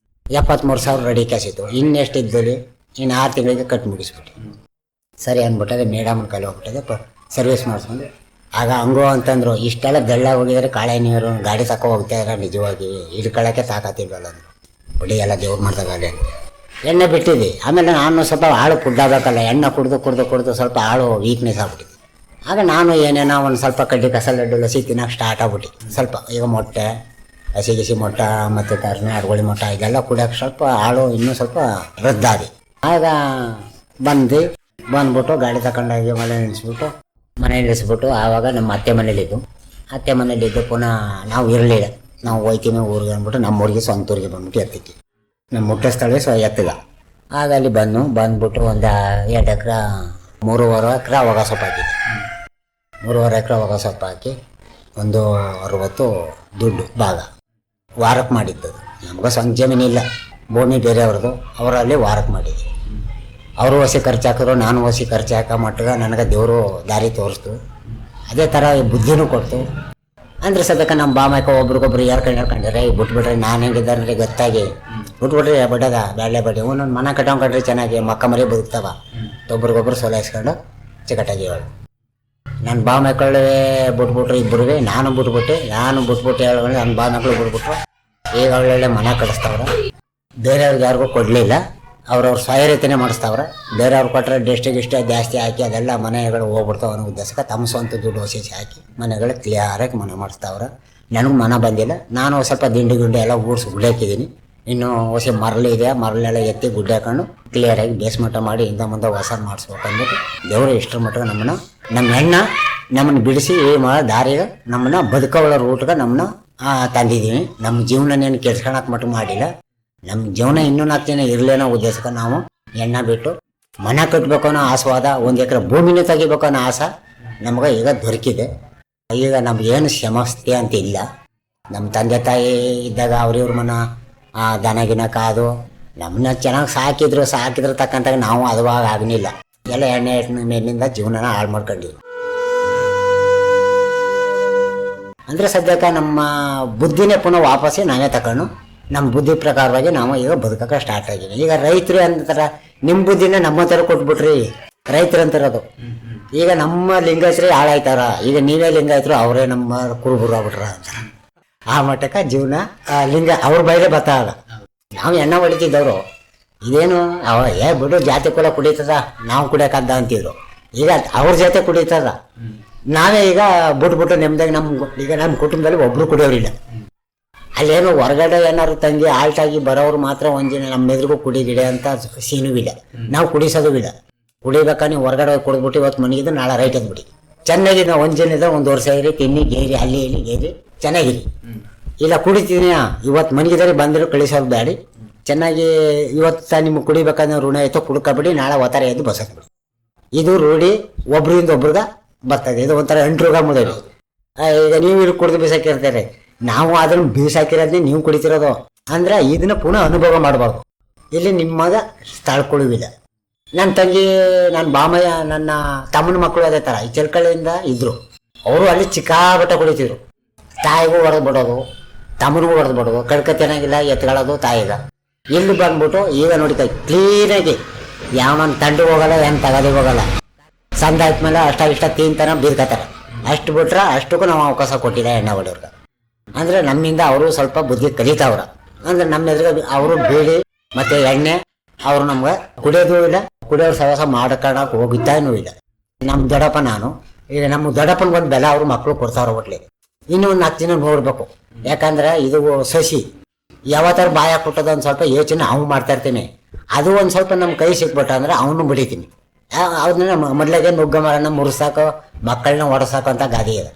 73,000 ರೆಡಿ ಕ್ಯಾಶ್ ಇತ್ತು. ಇನ್ನೆಷ್ಟು ಇದ್ದಲ್ಲಿ ಇನ್ನು 6 ತಿಂಗಳಿಗೆ ಕಟ್ ಮುಗಿಸ್ಬಿಟ್ಟು ಸರಿ ಅಂದ್ಬಿಟ್ಟದೆ. ಮೇಡಮ್ನ ಕೈಲಿ ಹೋಗ್ಬಿಟ್ಟದೆ ಸರ್ವಿಸ್ ಮಾಡಿಸ್ಕೊಂಡು. ಆಗ ಹಂಗೋ ಅಂತಂದ್ರು, ಇಷ್ಟೆಲ್ಲ ಬೆಳ್ಳ ಹೋಗಿದ್ರೆ ಕಾಳೆ ನೀರು ಗಾಡಿ ತಗೋ ಹೋಗ್ತಾ ಇರೋ ನಿಜವಾಗಿ ಹಿಡ್ಕೊಳ್ಳೋಕ್ಕೆ ತಾಕತ್ತಿಲ್ವಲ್ಲ ಅಂದರು. ಬಿಡಿ ಎಲ್ಲ ದೇವ್ರು ಮಾಡ್ದಾಗಲಿ ಅಂತ ಎಣ್ಣೆ ಬಿಟ್ಟಿದ್ದೆ. ಆಮೇಲೆ ನಾನು ಸ್ವಲ್ಪ ಆಳು ಕುಡ್ದಾಗಬೇಕಲ್ಲ, ಎಣ್ಣೆ ಕುಡ್ದು ಸ್ವಲ್ಪ ಆಳು ವೀಕ್ನೆಸ್ ಆಗ್ಬಿಟ್ಟಿದ್ದೆ. ಆಗ ನಾನು ಏನೇನೋ ಒಂದು ಸ್ವಲ್ಪ ಕಡ್ಡಿ ಕಸ ಲಡ್ಡು ಲಸಿ ತಿನ್ನೋಕೆ ಸ್ಟಾರ್ಟ್ ಆಗ್ಬಿಟ್ಟು ಸ್ವಲ್ಪ ಈಗ ಮೊಟ್ಟೆ ಹಸಿ ಮೊಟ್ಟೆ ಮತ್ತು ತರನೆ ಅಡ್ಗೋಳಿ ಮೊಟ್ಟೆ ಇದೆಲ್ಲ ಕುಡಿಯೋಕೆ ಸ್ವಲ್ಪ ಆಳು ಇನ್ನೂ ಸ್ವಲ್ಪ ರದ್ದಾದೆ. ಆಗ ಬಂದ್ಬಿಟ್ಟು ಗಾಡಿ ತಗೊಂಡೋಗಿ ಮನೆ ನಿಲ್ಲಿಸ್ಬಿಟ್ಟು ಆವಾಗ ನಮ್ಮ ಅತ್ತೆ ಮನೇಲಿದ್ದು ಪುನಃ ನಾವು ಇರಲಿಲ್ಲ. ನಾವು ಹೋಯ್ತೀವಿ ಊರಿಗೆ ಅಂದ್ಬಿಟ್ಟು ನಮ್ಮೂರಿಗೆ ಸ್ವಂತ ಊರಿಗೆ ಬಂದ್ಬಿಟ್ಟು ಎತ್ತಿದ್ವಿ. ನಮ್ಮ ಮುಖ್ಯ ಸ್ಥಳ ಎತ್ತಿದ. ಆಗ ಅಲ್ಲಿ ಬಂದ್ಬಿಟ್ಟು ಒಂದು 2 ಎಕರೆ 3.5 ಎಕರೆ ಒಗ ಸೊಪ್ಪು ಹಾಕಿದ್ದೆ. 3.5 ಎಕರೆ ಒಗ ಸೊಪ್ಪು ಹಾಕಿ ಒಂದು 60 ದುಡ್ಡು ಭಾಗ ವಾರಕ್ಕೆ ಮಾಡಿದ್ದು. ನಮ್ಗೆ ಸ್ವಂತ ಜಮೀನಿಲ್ಲ, ಭೂಮಿ ಬೇರೆಯವ್ರದ್ದು, ಅವರಲ್ಲಿ ವಾರಕ್ಕೆ ಮಾಡಿದ್ವಿ. ಅವರು ಹೊಸಿ ಖರ್ಚು ಹಾಕಿದ್ರು, ನಾನು ಹೊಸಿ ಖರ್ಚು ಹಾಕೋ ಮಟ್ಟಿಗೆ ನನಗೆ ದೇವರು ದಾರಿ ತೋರಿಸ್ತು. ಅದೇ ಥರ ಬುದ್ಧಿನೂ ಕೊಡ್ತು. ಅಂದರೆ ಸದ್ಯಕ್ಕೆ ನಮ್ಮ ಬಾಮಯ್ಕ ಒಬ್ರಿಗೊಬ್ರು ಹೇಳ್ಕೊಂಡಿರೆ ಬಿಟ್ಬಿಟ್ರೆ ನಾನು ಹೆಂಗಿದ್ದಾರೆ ಗೊತ್ತಾಗಿ ಬಿಟ್ಬಿಟ್ರಿ ಬಡ್ಡದ ಬ್ಯಾಳೆ ಬಡ್ಡಿ ಒಂದೊಂದು ಮನೆ ಕಟ್ಕೊಂಡ್ರಿ ಚೆನ್ನಾಗಿ ಮಕ್ಕ ಮರಿ ಬದುಕ್ತಾವ. ಒಬ್ರಿಗೊಬ್ರು ಸೋಲಾಯಿಸ್ಕೊಂಡು ಚಿಕಟಾಗಿ ಹೇಳು. ನನ್ನ ಬಾಮಕ್ಕಳೇ ಬಿಟ್ಬಿಟ್ರು ಇಬ್ಬರು, ನಾನು ಬಿಟ್ಬಿಟ್ಟು ಹೇಳ್ಕೊಂಡು ನನ್ನ ಬಾಮಕ್ಕಳು ಬಿಟ್ಬಿಟ್ರು. ಈಗ ಒಳ್ಳೊಳ್ಳೆ ಮನೆ ಕಟ್ಟಿಸ್ತಾವ್ರೆ. ಬೇರೆಯವ್ರಿಗೆ ಯಾರಿಗೂ ಕೊಡಲಿಲ್ಲ, ಅವ್ರವ್ರ ಸ್ವಯರೀತಿನೇ ಮಾಡಿಸ್ತಾವ್ರೆ. ಬೇರೆಯವ್ರು ಕೊಟ್ಟರೆ ಡಿಸ್ಟಿಗೆ ಜಾಸ್ತಿ ಹಾಕಿ ಅದೆಲ್ಲ ಮನೆಗಳು ಹೋಗ್ಬಿಡ್ತಾವೆ ಅನ್ನೋ ಉದ್ದೇಶಕ್ಕೆ ತಮ್ಮ ಸ್ವಂತ ದುಡ್ಡು ಹೊಸಿ ಹಾಕಿ ಮನೆಗಳು ಕ್ಲಿಯರಾಗಿ ಮನೆ ಮಾಡಿಸ್ತಾವ್ರೆ. ನನಗೆ ಮನೆ ಬಂದಿಲ್ಲ. ನಾನು ಸ್ವಲ್ಪ ದಿಂಡಿ ಎಲ್ಲ ಊಡ್ಸಿ ಗುಡ್ಡಾಕಿದ್ದೀನಿ. ಇನ್ನು ಹೊಸ ಮರಳೆಲ್ಲ ಎತ್ತಿ ಗುಡ್ಡೆ ಹಾಕೊಂಡು ಕ್ಲಿಯರಾಗಿ ಬೇಸ್ಮಟ್ಟ ಮಾಡಿ ಇಂದ ಮುಂದೆ ಹೊಸ ಮಾಡಿಸ್ಬೇಕು ಅಂದ್ಬಿಟ್ಟು ದೇವರು ಇಷ್ಟರ ಮಟ್ಟಿಗೆ ನಮ್ಮ ಹೆಣ್ಣ ನಮ್ಮನ್ನು ಬಿಡಿಸಿ ಮಾಡೋ ದಾರಿಗೆ ನಮ್ಮನ್ನು ಬದುಕೋಳ ರೂಟ್ಗೆ ನಮ್ಮನ್ನ ತಂದಿದ್ದೀವಿ. ನಮ್ಮ ಜೀವನನೇನು ಕೆಡ್ಸ್ಕೊಳಕ್ಕೆ ಮಟ್ಟ ಮಾಡಿಲ್ಲ. ನಮ್ಮ ಜೀವನ ಇನ್ನೂ 4 ದಿನ ಇರಲೇನೋ ಉದ್ದೇಶಕ್ಕೆ ನಾವು ಎಣ್ಣೆ ಬಿಟ್ಟು ಮನೆ ಕಟ್ಟಬೇಕು ಅನ್ನೋ ಆಸ್ವಾದ, 1 ಎಕರೆ ಭೂಮಿನೇ ತೆಗಿಬೇಕು ಅನ್ನೋ ಆಸೆ ನಮಗೆ ಈಗ ದೊರಕಿದೆ. ಈಗ ನಮಗೇನು ಸಮಸ್ಯೆ ಅಂತ ಇಲ್ಲ. ನಮ್ಮ ತಂದೆ ತಾಯಿ ಇದ್ದಾಗ ಅವ್ರಿವ್ರ ಮನ ದನ ಕಾದು ನಮ್ಮನ್ನ ಚೆನ್ನಾಗಿ ಸಾಕಿದ್ರು ತಕ್ಕಂತಾಗ ನಾವು ಅದುವಾಗ ಆಗಲಿಲ್ಲ. ಎಲ್ಲ ಎಣ್ಣೆ ಮೇಲಿಂದ ಜೀವನನ ಹಾಳು ಮಾಡ್ಕೊಂಡಿವಿ. ಅಂದರೆ ಸದ್ಯಕ್ಕೆ ನಮ್ಮ ಬುದ್ಧಿನೇ ಪುನಃ ವಾಪಸ್ಸೇ ನಾವೇ ತಗೊಂಡು ನಮ್ಮ ಬುದ್ಧಿ ಪ್ರಕಾರವಾಗಿ ನಾವು ಈಗ ಬದುಕಕ್ಕೆ ಸ್ಟಾರ್ಟ್ ಆಗಿದ್ದೀವಿ. ಈಗ ರೈತರು ಅಂತಾರ ನಿಮ್ಮ ಬುದ್ಧಿನ ನಮ್ಮ ಥರ ಕೊಟ್ಬಿಟ್ರಿ ರೈತರು ಅಂತಿರೋದು. ಈಗ ನಮ್ಮ ಲಿಂಗಾಯತರೇ ಹಾಳಾಯ್ತಾರ. ಈಗ ನೀವೇ ಲಿಂಗಾಯತರು, ಅವರೇ ನಮ್ಮ ಕುರುಬರು ಆಗ್ಬಿಟ್ರ ಅಂತ ಆ ಮಟ್ಟಕ್ಕೆ ಜೀವನ ಲಿಂಗ ಅವ್ರ ಬೈಲೇ ಬರ್ತಾಗ. ನಾವು ಎಣ್ಣೆ ಹೊಡಿತಿದ್ದವರು ಇದೇನು ಬಿಡು ಜಾತಿ ಕುಲ ಕುಡಿತದ, ನಾವು ಕುಡಿಯೋಕದ್ದ ಅಂತಿದ್ರು. ಈಗ ಅವ್ರ ಜೊತೆ ಕುಡಿತದ. ನಾವೇ ಈಗ ಬಿಟ್ಬಿಟ್ಟು ನೆಮ್ಮದಾಗ ನಮ್ಮ ಕುಟುಂಬದಲ್ಲಿ ಒಬ್ರು ಕುಡಿಯೋರಿಲ್ಲ. ಅಲ್ಲೇನೋ ಹೊರಗಡೆ ಏನಾದ್ರು ತಂಗಿ ಆಲ್ಟಾಗಿ ಬರೋರು ಮಾತ್ರ ಒಂದಿನ ನಮ್ಮ ಎದುರಿಗೂ ಕುಡಿಗಿಡೆ ಅಂತ ಸೀನೂ ಇಲ್ಲ. ನಾವು ಕುಡಿಸೋದು ಇಲ್ಲ. ಕುಡಿಬೇಕಾ ನೀವು ಹೊರಗಡೆ ಹೋಗಿ ಕುಡಿದ್ಬಿಟ್ಟು ಇವತ್ತು ಮನೆಗಿದ್ದು ನಾಳೆ ರೈಟ್ ಅಂದ್ಬಿಡಿ. ಚೆನ್ನಾಗಿ ನಾವು ಒಂದಿನದ 1 ವರ್ಷ ಇರಿ, ತಿನ್ನಿ ಗೇರಿ ಅಲ್ಲಿ ಇಲ್ಲಿ ಗೇರಿ ಚೆನ್ನಾಗಿರಿ. ಇಲ್ಲ ಕುಡಿತೀನಿ ಇವತ್ತು ಮನೆಗಿದ್ದಾರೆ ಬಂದರು ಕಳಿಸೋದು ಬ್ಯಾಡಿ, ಚೆನ್ನಾಗಿ ಇವತ್ತು ನಿಮ್ಗೆ ಕುಡಿಬೇಕಾದ್ರೆ ಋಣ ಆಯಿತು ಕುಡ್ಕೊಬಿಡಿ, ನಾಳೆ ಒತ್ತರ ಎದ್ದು ಬಸಕ್ಬಿಡಿ. ಇದು ರೂಢಿ ಒಬ್ರಿಂದ ಒಬ್ರಿಗೆ ಬರ್ತದೆ. ಇದು ಒಂಥರ ಎಂಟ್ರುಗ ಮುದೇವಿ. ಈಗ ನೀವು ಇಲ್ಲಿ ಕುಡಿದು ಬೀಸಾಕಿರ್ತಾರೆ, ನಾವು ಅದನ್ನು ಬೀಸಾಕಿರೋದನ್ನೇ ನೀವು ಕುಡಿತಿರೋದು ಅಂದ್ರೆ ಇದನ್ನ ಪುನಃ ಅನುಭವ ಮಾಡಬಾರ್ದು. ಇಲ್ಲಿ ನಿಮ್ಮಗ ಸ್ಥಳಕೊಳ್ಳುವಿಲ್ಲ. ನನ್ನ ತಂಗಿ, ನನ್ನ ಬಾಮಯ್ಯ, ನನ್ನ ತಮ್ಮನ ಮಕ್ಕಳು ಅದೇ ಥರ ಈ ಚಿಲ್ಕಳ್ಳಿಯಿಂದ ಇದ್ರು. ಅವರು ಅಲ್ಲಿ ಚಿಕ್ಕಾಬಟ್ಟೆ ಕುಡಿತಿದ್ರು. ತಾಯಿಗೂ ಹೊಡೆದು ಬಿಡೋದು, ತಮ್ಮನಿಗೂ ಹೊಡೆದು ಬಿಡೋದು, ಕಡ್ಕ ಚೆನ್ನಾಗಿಲ್ಲ ಎತ್ಕೊಳ್ಳೋದು ತಾಯಿಗ. ಇಲ್ಲಿ ಬಂದ್ಬಿಟ್ಟು ಈಗ ನೋಡಿತಾ ಕ್ಲೀನಾಗಿ ಯಾವನ ತಂಡಿಗೆ ಹೋಗಲ್ಲ, ಏನು ತಗದಿಗೆ ಹೋಗಲ್ಲ. ಸಂದ ಆದ್ಮೇಲೆ ಇಷ್ಟ ತಿಂತಾನ ಬೀರ್ಕತಾರೆ. ಅಷ್ಟು ಬಿಟ್ರೆ ಅಷ್ಟಕ್ಕೂ ನಾವು ಅವಕಾಶ ಕೊಟ್ಟಿಲ್ಲ ಎಣ್ಣೆ ಹೊಡೆಯವ್ರಿಗೆ. ಅಂದರೆ ನಮ್ಮಿಂದ ಅವರು ಸ್ವಲ್ಪ ಬುದ್ಧಿ ಕಲಿತಾವ್ರ. ಅಂದರೆ ನಮ್ಮ ಎದುರು ಅವರು ಬೀಡಿ ಮತ್ತು ಎಣ್ಣೆ ಅವರು ನಮ್ಗೆ ಕುಡಿಯೋದು ಇಲ್ಲ, ಕುಡಿಯೋರು ಸವಾಸ ಮಾಡ್ಕೊಳಕ್ಕೆ ಹೋಗಿದ್ದಾನೂ ಇಲ್ಲ. ನಮ್ಮ ದೊಡ್ಡಪ್ಪ ನಾನು ಈಗ ನಮ್ಮ ದೊಡ್ಡಪ್ಪನ ಒಂದು ಬೆಲೆ ಅವರು ಮಕ್ಕಳು ಕೊಡ್ತಾವ್ರ ಒಟ್ಲಿ. ಇನ್ನೂ ಒಂದು 4 ದಿನ ನೋಡಬೇಕು. ಯಾಕಂದ್ರೆ ಇದು ಸಸಿ ಯಾವತ್ತಾರು ಬಾಯ ಕೊಟ್ಟದ ಒಂದು ಸ್ವಲ್ಪ ಯೋಚನೆ ಅವ್ನು ಮಾಡ್ತಾ ಇರ್ತೀನಿ. ಅದು ಒಂದು ಸ್ವಲ್ಪ ನಮ್ಮ ಕೈ ಸಿಕ್ಬಿಟ್ಟ ಅಂದ್ರೆ ಅವನು ಬಿಡಿತೀನಿ. ಅದನ್ನ ಮೊದಲಿಗೆ ನುಗ್ಗ ಮರನ ಮುರಿಸಾಕೋ ಮಕ್ಕಳನ್ನ ಓಡಿಸಾಕೋ ಅಂತ ಗಾದಿ ಇದೆ.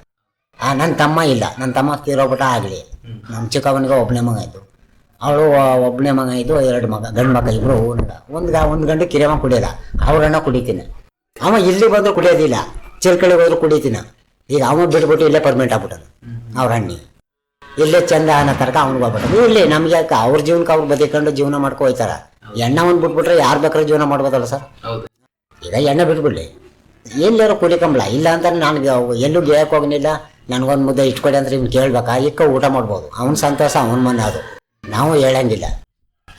ನನ್ನ ತಮ್ಮ ಇಲ್ಲ, ನನ್ನ ತಮ್ಮ ತೀರೋಬಿಟ್ಟ ಆಗಲಿ. ನಮ್ಮ ಚಿಕ್ಕವನಿಗೆ ಒಬ್ಬನೇ ಮಗ ಇದ್ದು, ಅವಳು ಒಬ್ಬನೇ ಮಗ ಇದ್ದು, 2 ಮಗ ಗಂಡು ಮಗ ಇಬ್ಬರು. ಒಂದು ಗಂಡು ಕಿರಿಯಮ್ಮ ಕುಡಿಯೋಲ್ಲ, ಅವ್ರನ್ನ ಕುಡಿತೀನಿ. ಅವ ಇಲ್ಲಿ ಬಂದರೂ ಕುಡಿಯೋದಿಲ್ಲ, ಚಿಲ್ಕಳಿಗೆ ಹೋದ್ರು ಕುಡಿತೀನಿ. ಈಗ ಅವ ಬಿಟ್ಬಿಟ್ಟು ಇಲ್ಲೇ ಪರ್ಮನೆಂಟ್ ಆಗ್ಬಿಟ್ಟನು ಅವ್ರ ಅಣ್ಣಿ. ಇಲ್ಲೇ ಚಂದ ಅನ್ನೋ ತನಕ ಅವ್ನಿಗೆ ಹೋಗ್ಬಿಟ್ಟು ಇಲ್ಲಿ ನಮ್ಗೆ ಯಾಕೆ ಅವ್ರ ಜೀವನಕ್ಕೆ ಅವ್ರು ಬದುಕೊಂಡು ಜೀವನ ಮಾಡ್ಕೊ ಹೋಯ್ತಾರ. ಎಣ್ಣೆ ಒಂದು ಬಿಟ್ಬಿಟ್ರೆ ಯಾರು ಬೇಕಾದ್ರೂ ಜೀವನ ಮಾಡ್ಬೋದಲ್ಲ ಸರ್. ಈಗ ಎಣ್ಣೆ ಬಿಟ್ಬಿಡ್ಲಿ, ಎಲ್ಲಾರು ಕೂಲಿ ಕಂಬಳ ಇಲ್ಲ ಅಂತ ನಾನು ಎಲ್ಲೂ ಗೆಯಕ್ಕೆ ಹೋಗಲಿಲ್ಲ, ನನಗೊಂದು ಮುದ್ದೆ ಇಟ್ಕೊಡಿ ಅಂದ್ರೆ ಇವ್ನು ಕೇಳ್ಬೇಕಾ, ಇಕ್ಕ ಊಟ ಮಾಡ್ಬೋದು. ಅವ್ನ ಸಂತೋಷ ಅವನ ಮನೆ, ಅದು ನಾವು ಹೇಳಂಗಿಲ್ಲ.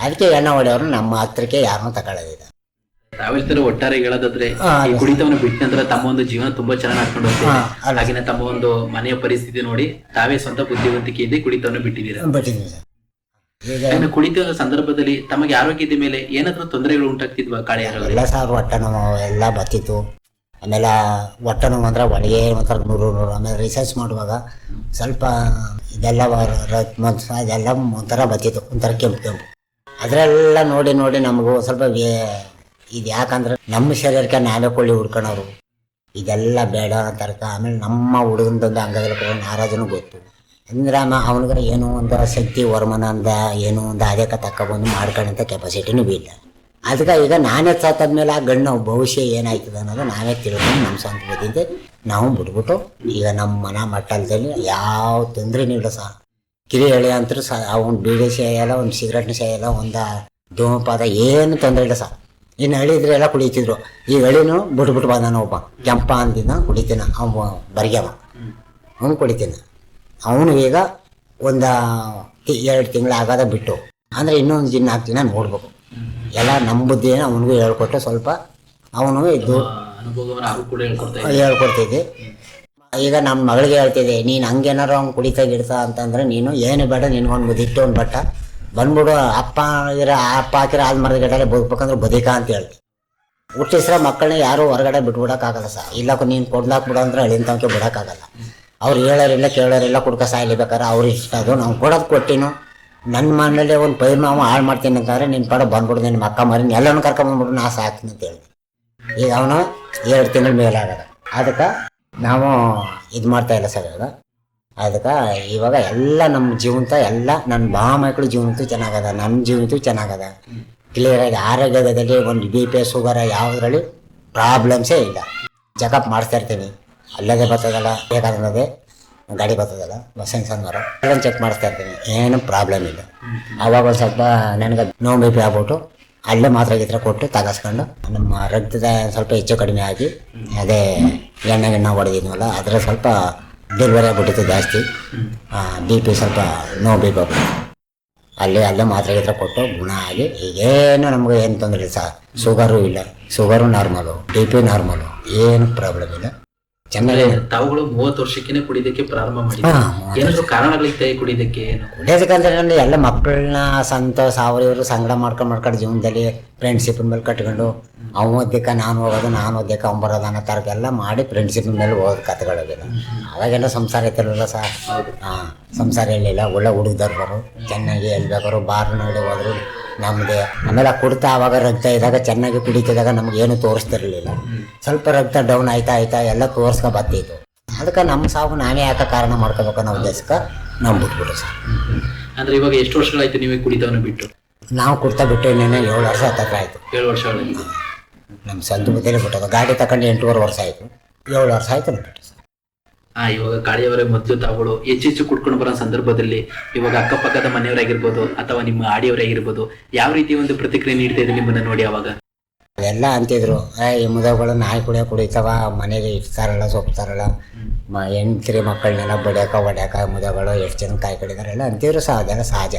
ಅದಕ್ಕೆ ಎಣ್ಣೆ ಹೊಡೆಯವ್ರು ನಮ್ಮ ಹತ್ರಕ್ಕೆ ಯಾರನ್ನೂ ತಗೊಳ್ಳೋದಿಲ್ಲ. ತಾವೆಲ್ತರ ಒಟ್ಟಾರೆ ಹೇಳೋದಾದ್ರೆ ಈ ಕುಡಿತವನ್ನು ಬಿಟ್ಟ ನಂತರ ತಮ್ಮ ಒಂದು ಜೀವನ ತುಂಬಾ ಚೆನ್ನಾಗಿ ನಡ್ಕೊಂಡು ಹೋಗ್ತಾರೆ. ಹಾಗೆ ತಮ್ಮ ಒಂದು ಮನೆಯ ಪರಿಸ್ಥಿತಿ ನೋಡಿ ತಾವೇ ಸ್ವಂತ ಬುದ್ಧಿವಂತಿಕೆಯಿಂದ ಕುಡಿತವನ್ನು ಬಿಟ್ಟಿದ್ದೀರಾ. ಈಗ ಕುಡಿತ ಸಂದರ್ಭದಲ್ಲಿ ತಮಗೆ ಆರೋಗ್ಯದ ಮೇಲೆ ಏನಾದ್ರೂ ತೊಂದರೆಗಳು ಉಂಟಾಗ್ತಿದ್ವಾ? ಎಲ್ಲ ಸರ್ ಹೊಟ್ಟೆ ನೋವು ಎಲ್ಲ ಬತ್ತಿತ್ತು. ಆಮೇಲೆ ಹೊಟ್ಟೆ ನೋವು ಅಂದ್ರೆ ಒಳಗೆ ಒಂಥರ ನೂರು ಆಮೇಲೆ ರಿಸರ್ಚ್ ಮಾಡುವಾಗ ಸ್ವಲ್ಪ ಇದೆಲ್ಲ ಅದೆಲ್ಲ ಒಂಥರ ಬತ್ತಿತ್ತು, ಒಂಥರ ಕೆಂಪು. ಅದರೆಲ್ಲ ನೋಡಿ ನೋಡಿ ನಮಗೂ ಸ್ವಲ್ಪ ಇದು ಯಾಕಂದ್ರೆ ನಮ್ಮ ಶರೀರಕ್ಕೆ ನಾವೇ ಕೊಳ್ಳಿ ಹುಡ್ಕೊಳೋರು, ಇದೆಲ್ಲ ಬೇಡ ತರ್ಕ. ಆಮೇಲೆ ನಮ್ಮ ಹುಡುಗಂದೊಂದು ಅಂಗಗಳ ನಾರಾಜನೂ ಗೊತ್ತು ಅಂದ್ರೆ ಅವನಿಗೆ ಏನೋ ಒಂದು ಶಕ್ತಿ ವರ್ಮನ ಅಂದ ಏನೋ ಒಂದು ಅದಕ್ಕೆ ತಕ್ಕೊಬಂದು ಮಾಡ್ಕೊಳ್ಳೋಂಥ ಕೆಪಾಸಿಟಿನೂ ಇಲ್ಲ. ಅದಕ್ಕೆ ಈಗ ನಾನೇ ಸತ್ತಾದ್ಮೇಲೆ ಆ ಗಣ್ಣು ಭವಿಷ್ಯ ಏನಾಯ್ತದೆ ಅನ್ನೋದು ನಾವೇ ತಿಳ್ಕೊಂಡು ನಮ್ಮ ಸ್ವಂತ ಬದಿದ್ದೆ ನಾವು ಬಿಟ್ಬಿಟ್ಟು ಈಗ ನಮ್ಮ ಮನೆ ಮಟ್ಟದಲ್ಲಿ ಯಾವ ತೊಂದರೆನೂ ಇಲ್ಲ ಸಹ. ಕಿರಿ ಎಳೆ ಅಂತೂ ಅವ್ನು ಬೀಡಿ ಸೇಯಲ್ಲ, ಒಂದು ಸಿಗರೆಟ್ನ ಸೇಯಲ್ಲ, ಒಂದು ಧೂಮಪಾದ ಏನು ತೊಂದರೆ ಇಲ್ಲ ಸಹ. ಇನ್ನು ಹಳಿದ್ರೆ ಎಲ್ಲ ಕುಡಿತಿದ್ರು. ಈ ಹಳಿನೂ ಬಿಟ್ಬಿಟ್ಟು ಬಂದಾನ ಒಬ್ಬ ಕೆಂಪ ಅಂತಿದ್ದ, ಕುಡಿತೀನ ಅವ ಬರ್ಗ್ಯವ, ಅವನು ಕುಡಿತೀನ. ಅವನು ಈಗ ಒಂದು 2 ತಿಂಗಳು ಆಗೋದ ಬಿಟ್ಟು ಅಂದರೆ ಇನ್ನೊಂದು 4 ದಿನ ನೋಡ್ಬೇಕು. ಎಲ್ಲ ನಮ್ಮ ಬುದ್ಧಿನ ಅವನಿಗೂ ಹೇಳ್ಕೊಟ್ಟು ಸ್ವಲ್ಪ ಅವನು ಇದು ಹೇಳ್ಕೊಡ್ತಿದ್ದೆ. ಈಗ ನಮ್ಮ ಮಗಳಿಗೆ ಹೇಳ್ತಿದ್ದೆ, ನೀನು ಹಂಗೇನಾರು ಅವ್ನು ಕುಡಿತಾ ಗಿಡ್ತಾ ಅಂತಂದ್ರೆ ನೀನು ಏನು ಬೇಡ, ನಿನ್ಗೊಂದು ಬುದ್ಧಿಟ್ಟು ಒಂದು ಬಟ್ಟ ಬಂದ್ಬಿಡು, ಅಪ್ಪ ಹಾಕಿರೋ ಹಾಲು ಮರದ ಗಿಡಲ್ಲೇ ಬದುಕ್ಬೇಕಂದ್ರೆ ಬದುಕ ಅಂತ ಹೇಳ್ತಿ. ಹುಟ್ಟಿಸ್ರ ಮಕ್ಕಳನ್ನ ಯಾರು ಹೊರಗಡೆ ಬಿಟ್ಬಿಡೋಕ್ಕಾಗಲ್ಲ ಸರ್. ಇಲ್ಲ ನೀನು ಕೊಡ್ಲಾಕ್ಬಿಡೋ ಅಂದ್ರೆ ಅಳಿನ ತನಕ ಬಿಡೋಕ್ಕಾಗಲ್ಲ. ಅವ್ರು ಹೇಳೋರಿಲ್ಲ ಕೇಳೋರಿಲ್ಲ, ಕುಡ್ಕ ಸಾಯ್ಲಿಬೇಕಾರೆ ಅವ್ರು ಇಷ್ಟ. ಅದು ನಾವು ಕೊಡೋದು ಕೊಟ್ಟಿನು. ನನ್ನ ಮನೇಲಿ ಒಂದು ಪೈರು ನಾವು ಹಾಳು ಮಾಡ್ತೀನಿ ಅಂತಂದ್ರೆ ನಿನ್ನ ಪಡ ಬಂದ್ಬಿಡು, ನಿನ್ನ ಅಕ್ಕ ಮರಿ ಎಲ್ಲನೂ ಕರ್ಕೊಂಬಂದ್ಬಿಡು, ನಾ ಸಾಕ್ತೀನಿ ಅಂತ ಹೇಳಿ. ಈಗ ಅವನು 2 ತಿಂಗಳ ಮೇಲೆ ಆಗದ. ಅದಕ್ಕೆ ನಾವು ಇದು ಮಾಡ್ತಾ ಇಲ್ಲ ಸರ್. ಅದಕ್ಕೆ ಇವಾಗ ಎಲ್ಲ ನಮ್ಮ ಜೀವಂತ ಎಲ್ಲ ನನ್ನ ಮಕ್ಕಳು ಜೀವಂತೂ ಚೆನ್ನಾಗದ, ನಮ್ಮ ಜೀವಂತೂ ಚೆನ್ನಾಗದ. ಕ್ಲಿಯರಾಗಿ ಆರೋಗ್ಯದಲ್ಲಿ ಒಂದು BP ಶುಗರ್ ಯಾವುದ್ರಲ್ಲಿ ಪ್ರಾಬ್ಲಮ್ಸೇ ಇಲ್ಲ. ಚೆಕಪ್ ಮಾಡಿಸ್ತಾ ಇರ್ತೀನಿ, ಅಲ್ಲದೇ ಬರ್ತದಲ್ಲ, ಬೇಕಾದ್ರೆ ಗಾಡಿ ಬರ್ತದಲ್ಲ ಸೆನ್ಸನ್ವರ ಎಲ್ಲ ಚೆಕ್ ಮಾಡಿಸ್ತಾ ಇರ್ತೀನಿ, ಏನು ಪ್ರಾಬ್ಲಮ್ ಇಲ್ಲ. ಆವಾಗ ಒಂದು ಸ್ವಲ್ಪ ನನಗೆ ನೋವು BP ಆಗ್ಬಿಟ್ಟು ಅಲ್ಲೇ ಮಾತ್ರ ಗಿತ್ರ ಕೊಟ್ಟು ತಗಸ್ಕೊಂಡು ನಮ್ಮ ರಕ್ತದ ಸ್ವಲ್ಪ ಹೆಚ್ಚು ಕಡಿಮೆ ಆಗಿ ಅದೇ ಎಣ್ಣೆ ಹೊಡೆದಿದ್ವಲ್ಲ ಅದರ ಸ್ವಲ್ಪ ಡೆಲಿವರಿ ಆಗ್ಬಿಟ್ಟಿತ್ತು ಜಾಸ್ತಿ. BP ಸ್ವಲ್ಪ ನೋವು BP ಆಗ್ಬಿಟ್ಟು ಅಲ್ಲೇ ಮಾತ್ರೆ ಗಿತ್ರ ಕೊಟ್ಟು ಗುಣ ಆಗಿ ಈಗೇನು ನಮ್ಗೆ ಏನು ತೊಂದರೆ ಇಲ್ಲ ಸರ್. ಶುಗರು ಇಲ್ಲ, ಶುಗರು ನಾರ್ಮಲು, BP ನಾರ್ಮಲು, ಏನು ಪ್ರಾಬ್ಲಮ್ ಇಲ್ಲ, ಚೆನ್ನಾಗಿ. ತಾವುಗಳು 30 ವರ್ಷಕ್ಕೆ ಕುಡಿಯೋದಕ್ಕೆ ಪ್ರಾರಂಭ ಮಾಡಿ ಏನಾದ್ರು ಕಾರಣಗಳಿತ್ತೆ ಕುಡಿಯೋದಕ್ಕೆ? ಕುಡಿಯೋದಕ್ಕಂದ್ರೆ ನಾನು ಎಲ್ಲ ಮಕ್ಕಳನ್ನ ಸಂತೋಷ ಇವರು ಸಂಗಡ ಮಾಡ್ಕೊಂಡು ಜೀವನದಲ್ಲಿ ಫ್ರೆಂಡ್ಶಿಪ್ ಮೇಲೆ ಕಟ್ಕೊಂಡು ಅವ್ನು ಓದಕ್ಕೆ ನಾನು ಹೋಗೋದು, ನಾನು ಓದಕ್ಕೆ ಅವ್ನು ಬರೋದು ಅನ್ನೋ ಥರಕ್ಕೆಲ್ಲ ಮಾಡಿ ಫ್ರೆಂಡ್ಶಿಪ್ ಮೇಲೆ ಹೋಗೋದು ಕತೆಗಳಿಗೆಲ್ಲ. ಅವಾಗೆಲ್ಲ ಸಂಸಾರ ಇರ್ತಿರಲಿಲ್ಲ ಸರ್. ಸಂಸಾರ ಇರಲಿಲ್ಲ, ಒಳ್ಳೆ ಹುಡುಗದವ್ರು ಬರೋ ಚೆನ್ನಾಗಿ ಹೇಳ್ಬೇಕಾದ್ರು ಬಾರ್ ನೋಡಿ ಹೋದ್ರು ನಮ್ಮದೇ. ಆಮೇಲೆ ಕುಡ್ತಾ ಆವಾಗ ರಕ್ತ ಇದ್ದಾಗ ಚೆನ್ನಾಗಿ ಕುಡಿತಿದ್ದಾಗ ನಮಗೇನು ತೋರಿಸ್ತಿರ್ಲಿಲ್ಲ. ಸ್ವಲ್ಪ ರಕ್ತ ಡೌನ್ ಆಯ್ತಾ ಎಲ್ಲ ತೋರಿಸ್ಕೊ ಬರ್ತಿತ್ತು. ಅದಕ್ಕೆ ನಮ್ಮ ಸಾವು ನಾವೇ ಯಾಕೆ ಕಾರಣ ಮಾಡ್ಕೋಬೇಕು ಅನ್ನೋ ಉದ್ದೇಶಕ್ಕೆ ನಾವು ಬಿಟ್ಬಿಟ್ಟು ಸರ್. ಅಂದ್ರೆ ಇವಾಗ ಎಷ್ಟು ವರ್ಷಗಳಾಯ್ತು ನೀವು ಕುಡಿತವನ್ನು ಬಿಟ್ಟು? ನಾವು ಕುಡ್ತಾ ಬಿಟ್ಟು ಇನ್ನೇನು 7 ವರ್ಷ ಹತ್ತಿರ ಆಯಿತು. 7 ವರ್ಷಗಳಾಗಿದೆ. ನಮ್ಮ ಸ್ವಂತ ಬುದ್ಧಿಯಲ್ಲಿ ಬಿಟ್ಟೋದು. ಗಾಡಿ ತಗೊಂಡು 8.5 ವರ್ಷ ಆಯಿತು, 7 ವರ್ಷ ಆಯಿತು ಬಿಟ್ಟು ಸರ್. ಇವಾಗ ಗಾಡಿಯವರೇ ಮೊದಲು ತಾವುಗಳು ಹೆಚ್ಚು ಕುಡ್ಕೊಂಡು ಬರೋ ಸಂದರ್ಭದಲ್ಲಿ ಇವಾಗ ಅಕ್ಕಪಕ್ಕದ ಮನೆಯವರಾಗಿರ್ಬೋದು ಅಥವಾ ನಿಮ್ಮ ಆಡಿಯವರಾಗಿರ್ಬೋದು ಯಾವ ರೀತಿ ಒಂದು ಪ್ರತಿಕ್ರಿಯೆ ನೀಡ್ತಾ ಇದೆ ನಿಮ್ಮನ್ನ ನೋಡಿ? ಅವಾಗ ಎಲ್ಲ ಅಂತಿದ್ರು, ಈ ಮುದಗಳು ನಾಯಿ ಕುಡಿತಾವ, ಮನೆಗೆ ಇಡ್ತಾರಲ್ಲ ಸೊಪ್ತಾರಲ್ಲ, ಹೆಣ್ತಿರಿ ಮಕ್ಕಳನ್ನೆಲ್ಲ ಹೊಡ್ಯಾಕ ಮುದಗಳು ಎಷ್ಟು ಜನ ಕಾಯಿ ಕಡಿದಾರೆ ಎಲ್ಲ ಅಂತಿದ್ರು ಸಹ. ಅದೆಲ್ಲ ಸಹಜ,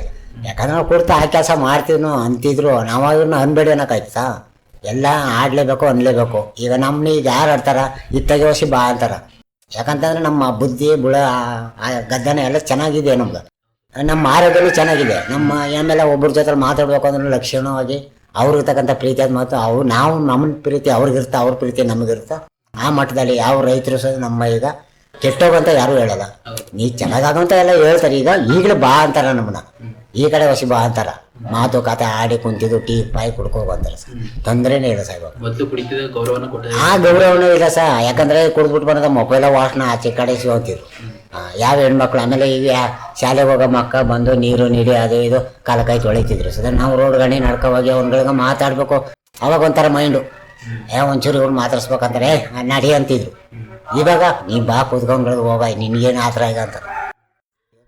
ಯಾಕಂದ್ರೆ ನಾವು ಕೊಡ್ತಾ ಆ ಕೆಲಸ ಮಾಡ್ತೀವಿ ಅಂತಿದ್ರು. ನಾವು ಅವ್ರನ್ನ ಅನ್ಬೇಡಿ ಅನ್ನೋಕ್ಕಾಯ್ತಾ? ಎಲ್ಲ ಆಡಲೇಬೇಕು ಅನ್ಲೇಬೇಕು. ಈಗ ನಮ್ಮನ್ನ ಈಗ ಯಾರು ಆಡ್ತಾರ ಇತ್ತಾಗೆ ವರ್ಷ ಬಾ ಅಂತಾರ. ಯಾಕಂತಂದ್ರೆ ನಮ್ಮ ಬುದ್ಧಿ ಬುಳ ಗದ್ದನ ಎಲ್ಲ ಚೆನ್ನಾಗಿದೆ, ನಮ್ಗೆ ನಮ್ಮ ಆರೋಗ್ಯನೂ ಚೆನ್ನಾಗಿದೆ. ನಮ್ಮ ಆಮೇಲೆ ಒಬ್ಬರ ಜೊತೆ ಮಾತಾಡ್ಬೇಕು ಅಂದ್ರೆ ಲಕ್ಷಣವಾಗಿ ಅವ್ರಿಗೆ ತಕ್ಕಂಥ ಪ್ರೀತಿ ಆದ ಮಾತು ನಾವು ನಮ್ಮ ಪ್ರೀತಿ ಅವ್ರಿಗಿರ್ತ, ಅವ್ರ ಪ್ರೀತಿ ನಮಗಿರ್ತ. ಆ ಮಟ್ಟದಲ್ಲಿ ಯಾವ ರೈತರು ಸಹ ನಮ್ಮ ಈಗ ಕೆಟ್ಟೋಗಂತ ಯಾರು ಹೇಳಲ್ಲ, ನೀ ಚೆನ್ನಾಗಂತ ಎಲ್ಲ ಹೇಳ್ತಾರೆ. ಈಗಲೇ ಬಾ ಅಂತಾರ, ನಮ್ಮನ್ನ ಈ ಕಡೆ ಹೊಸಿ ಬಾ ಅಂತಾರ. ಮಾತು ಕತೆ ಆಡಿ ಕುಂತಿದ್ದು ಟೀ ಪಾಯಿ ಕುಡ್ಕೋಬಂತಾರೆ ಸರ್. ತೊಂದರೆನೇ ಇಲ್ಲ ಸರ್. ಇವಾಗ ಆ ಗೌರವನೂ ಇಲ್ಲ ಸರ್. ಯಾಕಂದ್ರೆ ಕುಡಿದ್ಬಿಟ್ಟು ಬಂದ ಮೊಬೈಲ ವಾಸನ ಆಚೆ ಕಡೆ ಸಿಗೋತಿದ್ರು ಯಾವ ಹೆಣ್ಮಕ್ಳು. ಆಮೇಲೆ ಈಗ ಶಾಲೆಗೆ ಹೋಗೋ ಮಕ್ಕ ಬಂದು ನೀರು ನೀಡಿ ಅದು ಇದು ಕಾಲಕಾಯಿ ತೊಳಿತಿದ್ರು ಸರ್. ನಾವು ರೋಡ್ ಗಣಿ ನಡ್ಕೋವಾಗಿ ಅವ್ನುಗಳಿಗೆ ಮಾತಾಡ್ಬೇಕು. ಅವಾಗ ಒಂಥರ ಮೈಂಡು ಒಂಚೂರು ಇವ್ರು ಮಾತಾಡ್ಸ್ಬೇಕಂತಾರೆ ನಡಿ ಅಂತಿದ್ರು. ಇವಾಗ ನೀ ಬಾ ಕೂತ್ಕೊಂಡ್ಗಳಿಗೆ ಹೋಗ, ನಿನ್ಗೇನು ಆ ಥರ ಈಗ ಅಂತ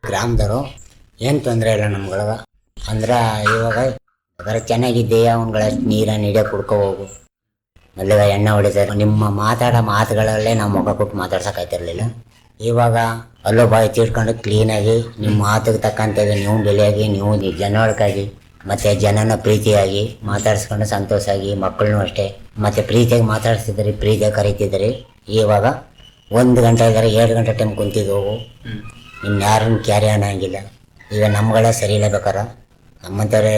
ಗ್ರಾಮದವರು ಏನು ತೊಂದರೆ ಇಲ್ಲ ನಮ್ಗಳಿಗೆ. ಅಂದ್ರೆ ಇವಾಗ ಅದರ ಚೆನ್ನಾಗಿದ್ದೀಯ ಅವ್ನುಗಳ ನೀರ ನೀಡೇ ಕುಡ್ಕೊ ಹೋಗು, ಅಲ್ಲಿಗ ಎಣ್ಣೆ ಹೊಡಿತಾರೆ. ನಿಮ್ಮ ಮಾತಾಡೋ ಮಾತುಗಳಲ್ಲೇ ನಾವು ಮುಖ ಕೊಟ್ಟು ಮಾತಾಡ್ಸೋಕ್ಕಾಯ್ತಿರ್ಲಿಲ್ಲ. ಇವಾಗ ಅಲ್ಲೋ ಬಾಯಿ ತಿಳ್ಕೊಂಡು ಕ್ಲೀನಾಗಿ ನಿಮ್ಮ ಮಾತಿಗೆ ತಕ್ಕಂತೆ ನೀವು ಬೆಲೆಯಾಗಿ ನೀವು ಜನೊಳಕಾಗಿ ಮತ್ತು ಜನನ ಪ್ರೀತಿಯಾಗಿ ಮಾತಾಡಿಸ್ಕೊಂಡು ಸಂತೋಷಾಗಿ, ಮಕ್ಕಳನ್ನೂ ಅಷ್ಟೇ ಮತ್ತು ಪ್ರೀತಿಯಾಗಿ ಮಾತಾಡಿಸ್ತಿದ್ರಿ, ಪ್ರೀತಿಯಾಗಿ ಕರೀತಿದ್ರಿ. ಇವಾಗ 1 ಗಂಟೆ ಇದ್ದಾರೆ 2 ಗಂಟೆ ಟೈಮ್ ಕುಂತಿದ್ದು ಹೋಗು, ಇನ್ನು ಯಾರನ್ನು ಕ್ಯಾರಿ ಅನ್ನೋಂಗಿಲ್ಲ. ಈಗ ನಮ್ಗಳೇ ಸರಿ ಇಲ್ಲ ಬೇಕಾರ ನಮ್ಮಂಥವ್ರೆ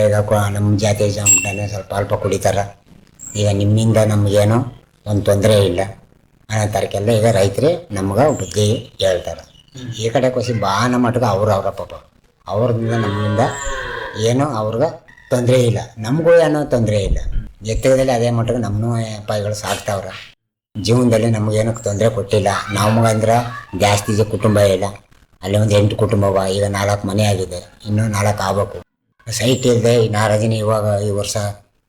ನಮ್ಮ ಜಾತಿ ಜನ ಸ್ವಲ್ಪ ಅಲ್ಪ ಕುಡಿತಾರೆ. ಈಗ ನಿಮ್ಮಿಂದ ನಮಗೇನೋ ಒಂದು ತೊಂದರೆ ಇಲ್ಲ ಅನ್ನೋ ಥರಕ್ಕೆಲ್ಲ ಈಗ ರೈತರೇ ನಮ್ಗೆ ಬುದ್ಧಿ ಹೇಳ್ತಾರೆ. ಈ ಕಡೆ ಖುಷಿ ಬಾನ ಮಟ್ಟಿಗೆ ಅವ್ರ ಪಾಪ ಅವ್ರಿಂದ ನಮ್ಮಿಂದ ಏನೋ ಅವ್ರಿಗೆ ತೊಂದರೆ ಇಲ್ಲ, ನಮಗೂ ಏನೋ ತೊಂದರೆ ಇಲ್ಲ. ಎತ್ತರದಲ್ಲಿ ಅದೇ ಮಟ್ಟಿಗೆ ನಮ್ಮನ್ನೂ ಪಾಯಿಗಳು ಸಾಕ್ತಾವ್ರೆ. ಜೀವನದಲ್ಲಿ ನಮಗೇನೋ ತೊಂದರೆ ಕೊಟ್ಟಿಲ್ಲ. ನಮಗಂದ್ರೆ ಜಾಸ್ತಿ ಕುಟುಂಬ ಇಲ್ಲ, ಅಲ್ಲಿ ಒಂದು 8 ಕುಟುಂಬವ, ಈಗ 4 ಮನೆ ಆಗಿದೆ, ಇನ್ನೂ 4 ಆಗ್ಬೇಕು. ಸೈಟ್ ಇಲ್ಲದೆ ಈ ನಾರಾಜಿನಿ ಇವಾಗ ಈ ವರ್ಷ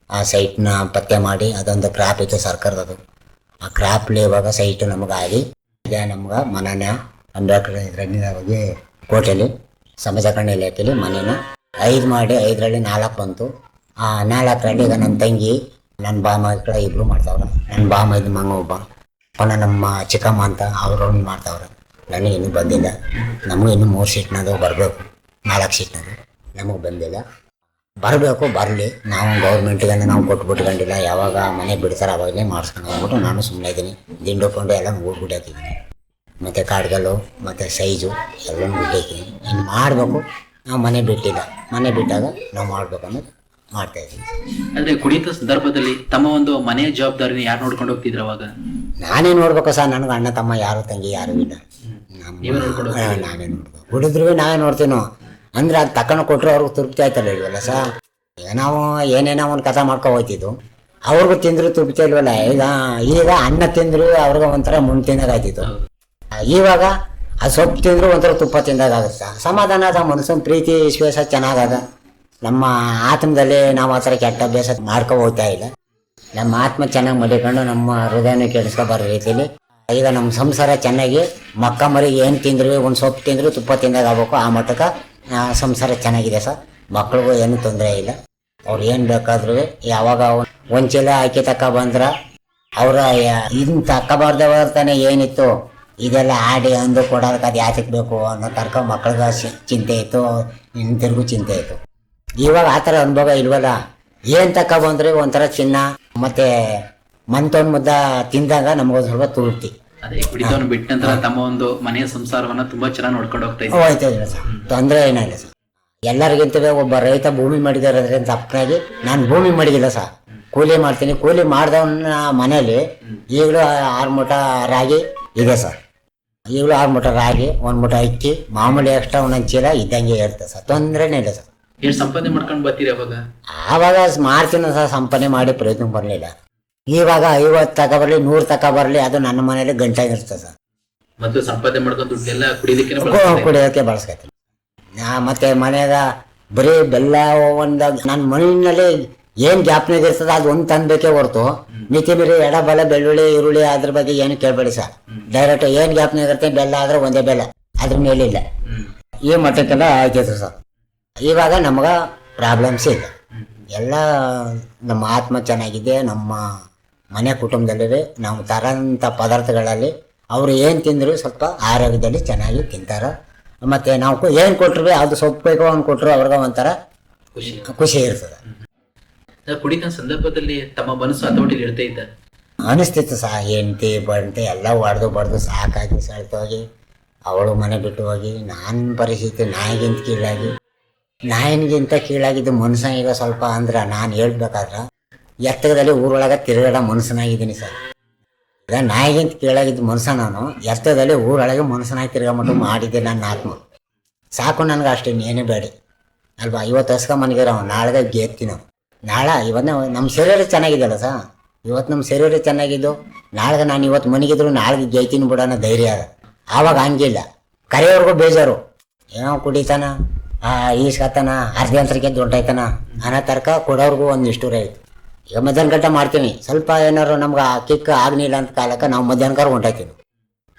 ಆ ಸೈಟ್ನ ಪತ್ತೆ ಮಾಡಿ ಅದೊಂದು ಕ್ರಾಪ್ ಇತ್ತು ಸರ್ಕಾರದದು. ಆ ಕ್ರಾಪ್ಲಿ ಇವಾಗ ಸೈಟು ನಮಗಾಗಿ ಈಗ ನಮ್ಗೆ ಮನೆನ ಅಂಬೇಡ್ಕರ್ ಇದರಲ್ಲಿ ಹೋಗಿ ಕೋಟೆಯಲ್ಲಿ ಸಮಾಜ ಕಲ್ಯಾಣ ಇಲಾಖೆಯಲ್ಲಿ ಮನೇನ 5 ಮಾಡಿ 5ರಲ್ಲಿ 4 ಬಂತು. ಆ 4ರಲ್ಲಿ ಈಗ ನನ್ನ ತಂಗಿ ನನ್ನ ಬಾಮಗಳ ಇಬ್ಬರು ಮಾಡ್ತಾವ್ರೆ. ನನ್ನ ಬಾಮ ಇದು ಮಂಗ ಒಬ್ಬ ಪುನಃ ನಮ್ಮ ಚಿಕ್ಕಮ್ಮ ಅಂತ ಅವರು ಮಾಡ್ತಾವ್ರೆ. ನನಗೆ ಇನ್ನೂ ಬಂದಿಲ್ಲ. ನಮಗೂ ಇನ್ನೂ 3 ಸೀಟ್ನದು ಬರಬೇಕು, 4 ಸೀಟ್ನದು ನಮಗೆ ಬಂದಿಲ್ಲ. ಬರಬೇಕು, ಬರಲಿ. ನಾವು ಗೌರ್ಮೆಂಟಿಗೆ ನಾವು ಕೊಟ್ಬಿಟ್ಕೊಂಡಿಲ್ಲ. ಯಾವಾಗ ಮನೆ ಬಿಡ್ತಾರೆ ಅವಾಗಲೇ ಮಾಡಿಸ್ಕೊಂಡು ಹೋಗ್ಬಿಟ್ಟು ನಾನು ಸುಮ್ಮನೆ ಇದ್ದೀನಿ. ದಿಂಡು ಪಂಡು ಎಲ್ಲ ಊಡ್ಬಿಟ್ಟಿದ್ದೀನಿ, ಮತ್ತು ಕಾಡ್ಗಲ್ಲು ಮತ್ತು ಸೈಜು ಎಲ್ಲನೂ ಬಿಟ್ಟಿದ್ದೀನಿ. ಇನ್ನು ಮಾಡಬೇಕು. ನಾವು ಮನೆ ಬಿಟ್ಟಿಲ್ಲ, ಮನೆ ಬಿಟ್ಟಾಗ ನಾವು ಮಾಡಬೇಕು ಅನ್ನೋದು ಮಾಡ್ತಾಯಿದ್ದೀನಿ. ಅಂದರೆ ಕುಡಿತ ಸಂದರ್ಭದಲ್ಲಿ ತಮ್ಮ ಒಂದು ಮನೆಯ ಜವಾಬ್ದಾರಿನ ಯಾರು ನೋಡ್ಕೊಂಡು ಹೋಗ್ತಿದ್ರು ಅವಾಗ? ನಾನೇ ನೋಡ್ಬೇಕು ಸರ್. ನನಗೆ ಅಣ್ಣ ತಮ್ಮ ಯಾರು ತಂಗಿ ಯಾರೂ ಇಲ್ಲ. ನಾವೇ ನೋಡ್ಬೇಕು. ಕುಡಿದ್ರೂ ನಾವೇ ನೋಡ್ತೀನೋ ಅಂದ್ರೆ ಅದು ತಕೊಂಡು ಕೊಟ್ಟರೆ ಅವ್ರಿಗೆ ತೃಪ್ತಿ ಆಯ್ತಲ್ಲ ಇಲ್ವಲ್ಲ ಸರ್. ಈಗ ನಾವು ಏನೇನೋ ಒಂದು ಕಥೆ ಮಾಡ್ಕೊ ಹೋಗ್ತಿದ್ದು, ಅವ್ರಿಗೂ ತಿಂದ್ರು ತೃಪ್ತಿ ಇಲ್ವಲ್ಲ. ಈಗ ಅನ್ನ ತಿಂದ್ರು ಅವ್ರಿಗೆ ಒಂಥರ ಮುಣ್ ತಿಂದಾಗ ಆಯ್ತಿತ್ತು. ಇವಾಗ ಆ ಸೊಪ್ಪು ತಿಂದ್ರು ಒಂಥರ ತುಪ್ಪ ತಿಂದಾಗ ಆಗುತ್ತೆ. ಸಮಾಧಾನ ಅದ, ಮನಸ್ಸೊಂದು ಪ್ರೀತಿ ವಿಶ್ವಾಸ ಚೆನ್ನಾಗದ. ನಮ್ಮ ಆತ್ಮದಲ್ಲಿ ನಾವು ಆ ಥರ ಕೆಟ್ಟ ಅಭ್ಯಾಸ ಮಾಡ್ಕೊ ಹೋಗ್ತಾ ಇಲ್ಲ. ನಮ್ಮ ಆತ್ಮ ಚೆನ್ನಾಗಿ ಮಡಿಕೊಂಡು ನಮ್ಮ ಹೃದಯನ ಕೆಡಿಸ್ಕೊಬಾರ ರೀತಿಯಲ್ಲಿ ಈಗ ನಮ್ಮ ಸಂಸಾರ ಚೆನ್ನಾಗಿ ಮಕ್ಕ ಮರಿಗೆ ಏನು ತಿಂದ್ರು ಒಂದು ಸೊಪ್ಪು ತಿಂದ್ರು ತುಪ್ಪ ತಿಂದಾಗ ಆಗ್ಬೇಕು. ಆ ಮಟ್ಟಕ್ಕೆ ಸಂಸಾರ ಚೆನ್ನಾಗಿದೆ ಸರ್. ಮಕ್ಳಿಗೂ ಏನೂ ತೊಂದರೆ ಇಲ್ಲ. ಅವ್ರು ಏನು ಬೇಕಾದ್ರೂ ಯಾವಾಗ ಒಂದು ಚೀಲ ಅಕ್ಕಿ ತಕ್ಕ ಬಂದ್ರೆ ಅವ್ರ ಇದನ್ನ ತಕ್ಕಬಾರ್ದವ್ರ ತಾನೇ ಏನಿತ್ತು ಇದೆಲ್ಲ ಆಡಿ ಅಂದು ಕೊಡೋದಕ್ಕೆ ಅದು ಯಾತಕ್ಕೆ ಬೇಕು ಅನ್ನೋ ತರ್ಕ ಮಕ್ಳಿಗೆ ಚಿಂತೆ ಇತ್ತು, ಹಿಂತಿರ್ಗೂ ಚಿಂತೆ ಇತ್ತು. ಇವಾಗ ಆ ಥರ ಅನುಭವ ಇಲ್ವಲ್ಲ. ಏನು ತಕ್ಕ ಬಂದ್ರೆ ಒಂಥರ ಚಿನ್ನ ಮತ್ತು ಮಂತೊಂದು ಮುದ್ದ ತಿಂದಾಗ ನಮಗೊಂದು ಸ್ವಲ್ಪ ತೃಪ್ತಿ. ಅದೇ ಕುಡಿತವನ್ನು ಬಿಟ್ಟ ನಂತರ ತಮ್ಮ ಒಂದು ಮನೆಯ ಸಂಸಾರವನ್ನ ತುಂಬಾ ಚೆನ್ನಾಗಿ ನೋಡ್ಕೊಂಡು ಹೋಗ್ತಾ ಇದ್ದೀವಿ ಸರ್. ತೊಂದರೆ ಏನಿಲ್ಲ ಸರ್. ಎಲ್ಲರಿಗಿಂತ ಒಬ್ಬ ರೈತ ಭೂಮಿ ಮಾಡಿದಾರದ್ರಿಂದ ತಪ್ಪಾಗಿ ನಾನು ಭೂಮಿ ಮಾಡಿದಿಲ್ಲ ಸರ್. ಕೂಲಿ ಮಾಡ್ತೀನಿ. ಕೂಲಿ ಮಾಡಿದವನ್ನ ಮನೇಲಿ ಈಗಲೂ 6 ಮೂಟ ರಾಗಿ ಇದೆ ಸರ್. ಈಗಲೂ 6 ಮೂಟ ರಾಗಿ, 1 ಮೂಟ ಅಕ್ಕಿ, ಮಾಮೂಲಿ ಎಕ್ಸ್ಟ್ರಾ ಒಂದೊಂದು ಚೀಲ ಇದ್ದಂಗೆ ಇರ್ತದೆ ಸರ್. ತೊಂದರೆನೇ ಇಲ್ಲ ಸರ್. ಎಷ್ಟು ಸಂಪಾದನೆ ಮಾಡ್ಕೊಂಡು ಬರ್ತೀರಿ ಅವಾಗ? ಆವಾಗ ಮಾಡ್ತೀನಿ ಸರ್. ಸಂಪಾದನೆ ಮಾಡಿ ಪ್ರಯತ್ನ ಬರಲಿಲ್ಲ. ಇವಾಗ 50 ತಕ ಬರಲಿ 100 ತಕ ಬರಲಿ ಅದು ನನ್ನ ಮನೇಲಿ ಗಂಟಾಗಿರ್ತದೆ ಸರ್. ಮತ್ತು ಸಂಪಾದನೆ ಮಾಡ್ಕೊಂಡು ದುಡ್ಡೆಲ್ಲ ಕುಡಿಯೋಕೆ ಬಳಸ್ಕೊತೀನಿ. ಮತ್ತೆ ಮನೆಯಾಗ ಬರೀ ಬೆಲ್ಲ ಒಂದು ನನ್ನ ಮನೆಯಲ್ಲಿ ಏನು ಜ್ಞಾಪನೆ ಇರ್ತದೆ ಅದು ಒಂದು ತಂದ್ಬೇಕೇ ಹೊರತು ಮಿತಿ ಮೀರಿ ಎಡಬಲ ಬೆಳ್ಳುಳ್ಳಿ ಈರುಳ್ಳಿ ಅದ್ರ ಬಗ್ಗೆ ಏನು ಕೇಳಬೇಡಿ ಸರ್. ಡೈರೆಕ್ಟ್ ಏನು ಜ್ಞಾಪನೆ ಇರುತ್ತೆ ಬೆಲ್ಲ ಆದ್ರೆ ಒಂದೇ ಬೆಲ್ಲ, ಅದ್ರ ಮೇಲಿಲ್ಲ. ಈ ಮಟ್ಟಕ್ಕೆಲ್ಲ ಆಯ್ತಿತ್ತು ಸರ್. ಇವಾಗ ನಮ್ಗೆ ಪ್ರಾಬ್ಲಮ್ಸ್ ಇಲ್ಲ. ಎಲ್ಲ ನಮ್ಮ ಆತ್ಮ ಚೆನ್ನಾಗಿದೆ. ನಮ್ಮ ಮನೆ ಕುಟುಂಬದಲ್ಲಿ ನಾವು ತರೋಂಥ ಪದಾರ್ಥಗಳಲ್ಲಿ ಅವರು ಏನು ತಿಂದರೂ ಸ್ವಲ್ಪ ಆರೋಗ್ಯದಲ್ಲಿ ಚೆನ್ನಾಗಿ ತಿಂತಾರೆ. ಮತ್ತು ನಾವು ಏನು ಕೊಟ್ಟರು ಅದು ಸೊಪ್ಪು ಬೇಕೋ ಅವ್ನು ಕೊಟ್ಟರು ಅವ್ರಿಗೆ ಒಂಥರ ಖುಷಿ ಇರ್ತದೆ. ಕುಡಿತ ಸಂದರ್ಭದಲ್ಲಿ ತಮ್ಮ ಮನಸ್ಸು ಹತೋಟಿಲಿ ಇರ್ತಾ ಇದ್ದ ಅನಿಸ್ತಿತ್ತು ಸಹ. ಹೆಂಡತಿ ಬಂಟೆ ಎಲ್ಲ ಬಡ್ದು ಸಾಕಾಗಿ ಸೆಳ್ತೋಗಿ ಅವಳು ಮನೆ ಬಿಟ್ಟು ಹೋಗಿ ನನ್ನ ಪರಿಸ್ಥಿತಿ ನಾಯಿಗಿಂತ ಕೀಳಾಗಿದ್ದು ಮನುಷ್ಯ. ಈಗ ಸ್ವಲ್ಪ ಅಂದ್ರೆ ನಾನು ಹೇಳ್ಬೇಕಾದ್ರೆ ಎತ್ತರದಲ್ಲಿ ಊರೊಳಗೆ ತಿರುಗಾಡೋ ಮನುಷ್ಯನಾಗಿದ್ದೀನಿ ಸರ್. ಈಗ ನಾಯಿಗಿಂತ ಕೀಳಾಗಿದ್ದು ಮನುಷ್ಯ ನಾನು. ಎತ್ತರದಲ್ಲಿ ಊರೊಳಗೆ ಮನುಷ್ಯನಾಗಿ ತಿರ್ಗಾಮಟ್ಟು ಮಾಡಿದ್ದೆ ನನ್ನ ಆತ್ಮ. ಸಾಕು ನನಗೆ ಅಷ್ಟೇ, ಇನ್ನೇನೇ ಬೇಡಿ ಅಲ್ವಾ. ಇವತ್ತು ಹಸ್ಕೊಂಬನ್ಗಿರೋ ನಾಳೆಗೆ ಗೆತ್ತೀವಿ ನಾವು. ಇವತ್ತು ನಮ್ಮ ಶರೀರ ಚೆನ್ನಾಗಿದೆಯಲ್ಲ ಸರ್. ಇವತ್ತು ನಮ್ಮ ಶರೀರ ಚೆನ್ನಾಗಿದ್ದು ನಾಳೆಗೆ ನಾನು ಇವತ್ತು ಮನೆಗಿದ್ರು ನಾಳೆಗೆ ಗೆಯ್ತೀನಿ ಬಿಡೋಣ ಧೈರ್ಯ ಅದ. ಆವಾಗ ಹಂಗಿಲ್ಲ. ಕರೆಯವ್ರಿಗೂ ಬೇಜಾರು. ಏನೋ ಕುಡಿತಾನ, ಈಸ್ಕತ್ತಾನ, ಅರ್ಧಂತರಕ್ಕೆ ದೊಡ್ಡಾಯ್ತಾನ ಅನ್ನೋ ತರ್ಕ ಕೊಡೋರ್ಗೂ ಒಂದು ಇಷ್ಟೂರ ಇತ್ತು. ಈಗ ಮಧ್ಯಾಹ್ನ ಗಂಟೆ ಮಾಡ್ತೀವಿ. ಸ್ವಲ್ಪ ಏನಾರು ನಮ್ಗೆ ಕಿಕ್ ಆಗಲಿಲ್ಲ ಅಂತ ಕಾಲಕ್ಕೆ ನಾವು ಮಧ್ಯಾಹ್ನಕಾರ ಹೊಂಟಾಯ್ತೀವಿ.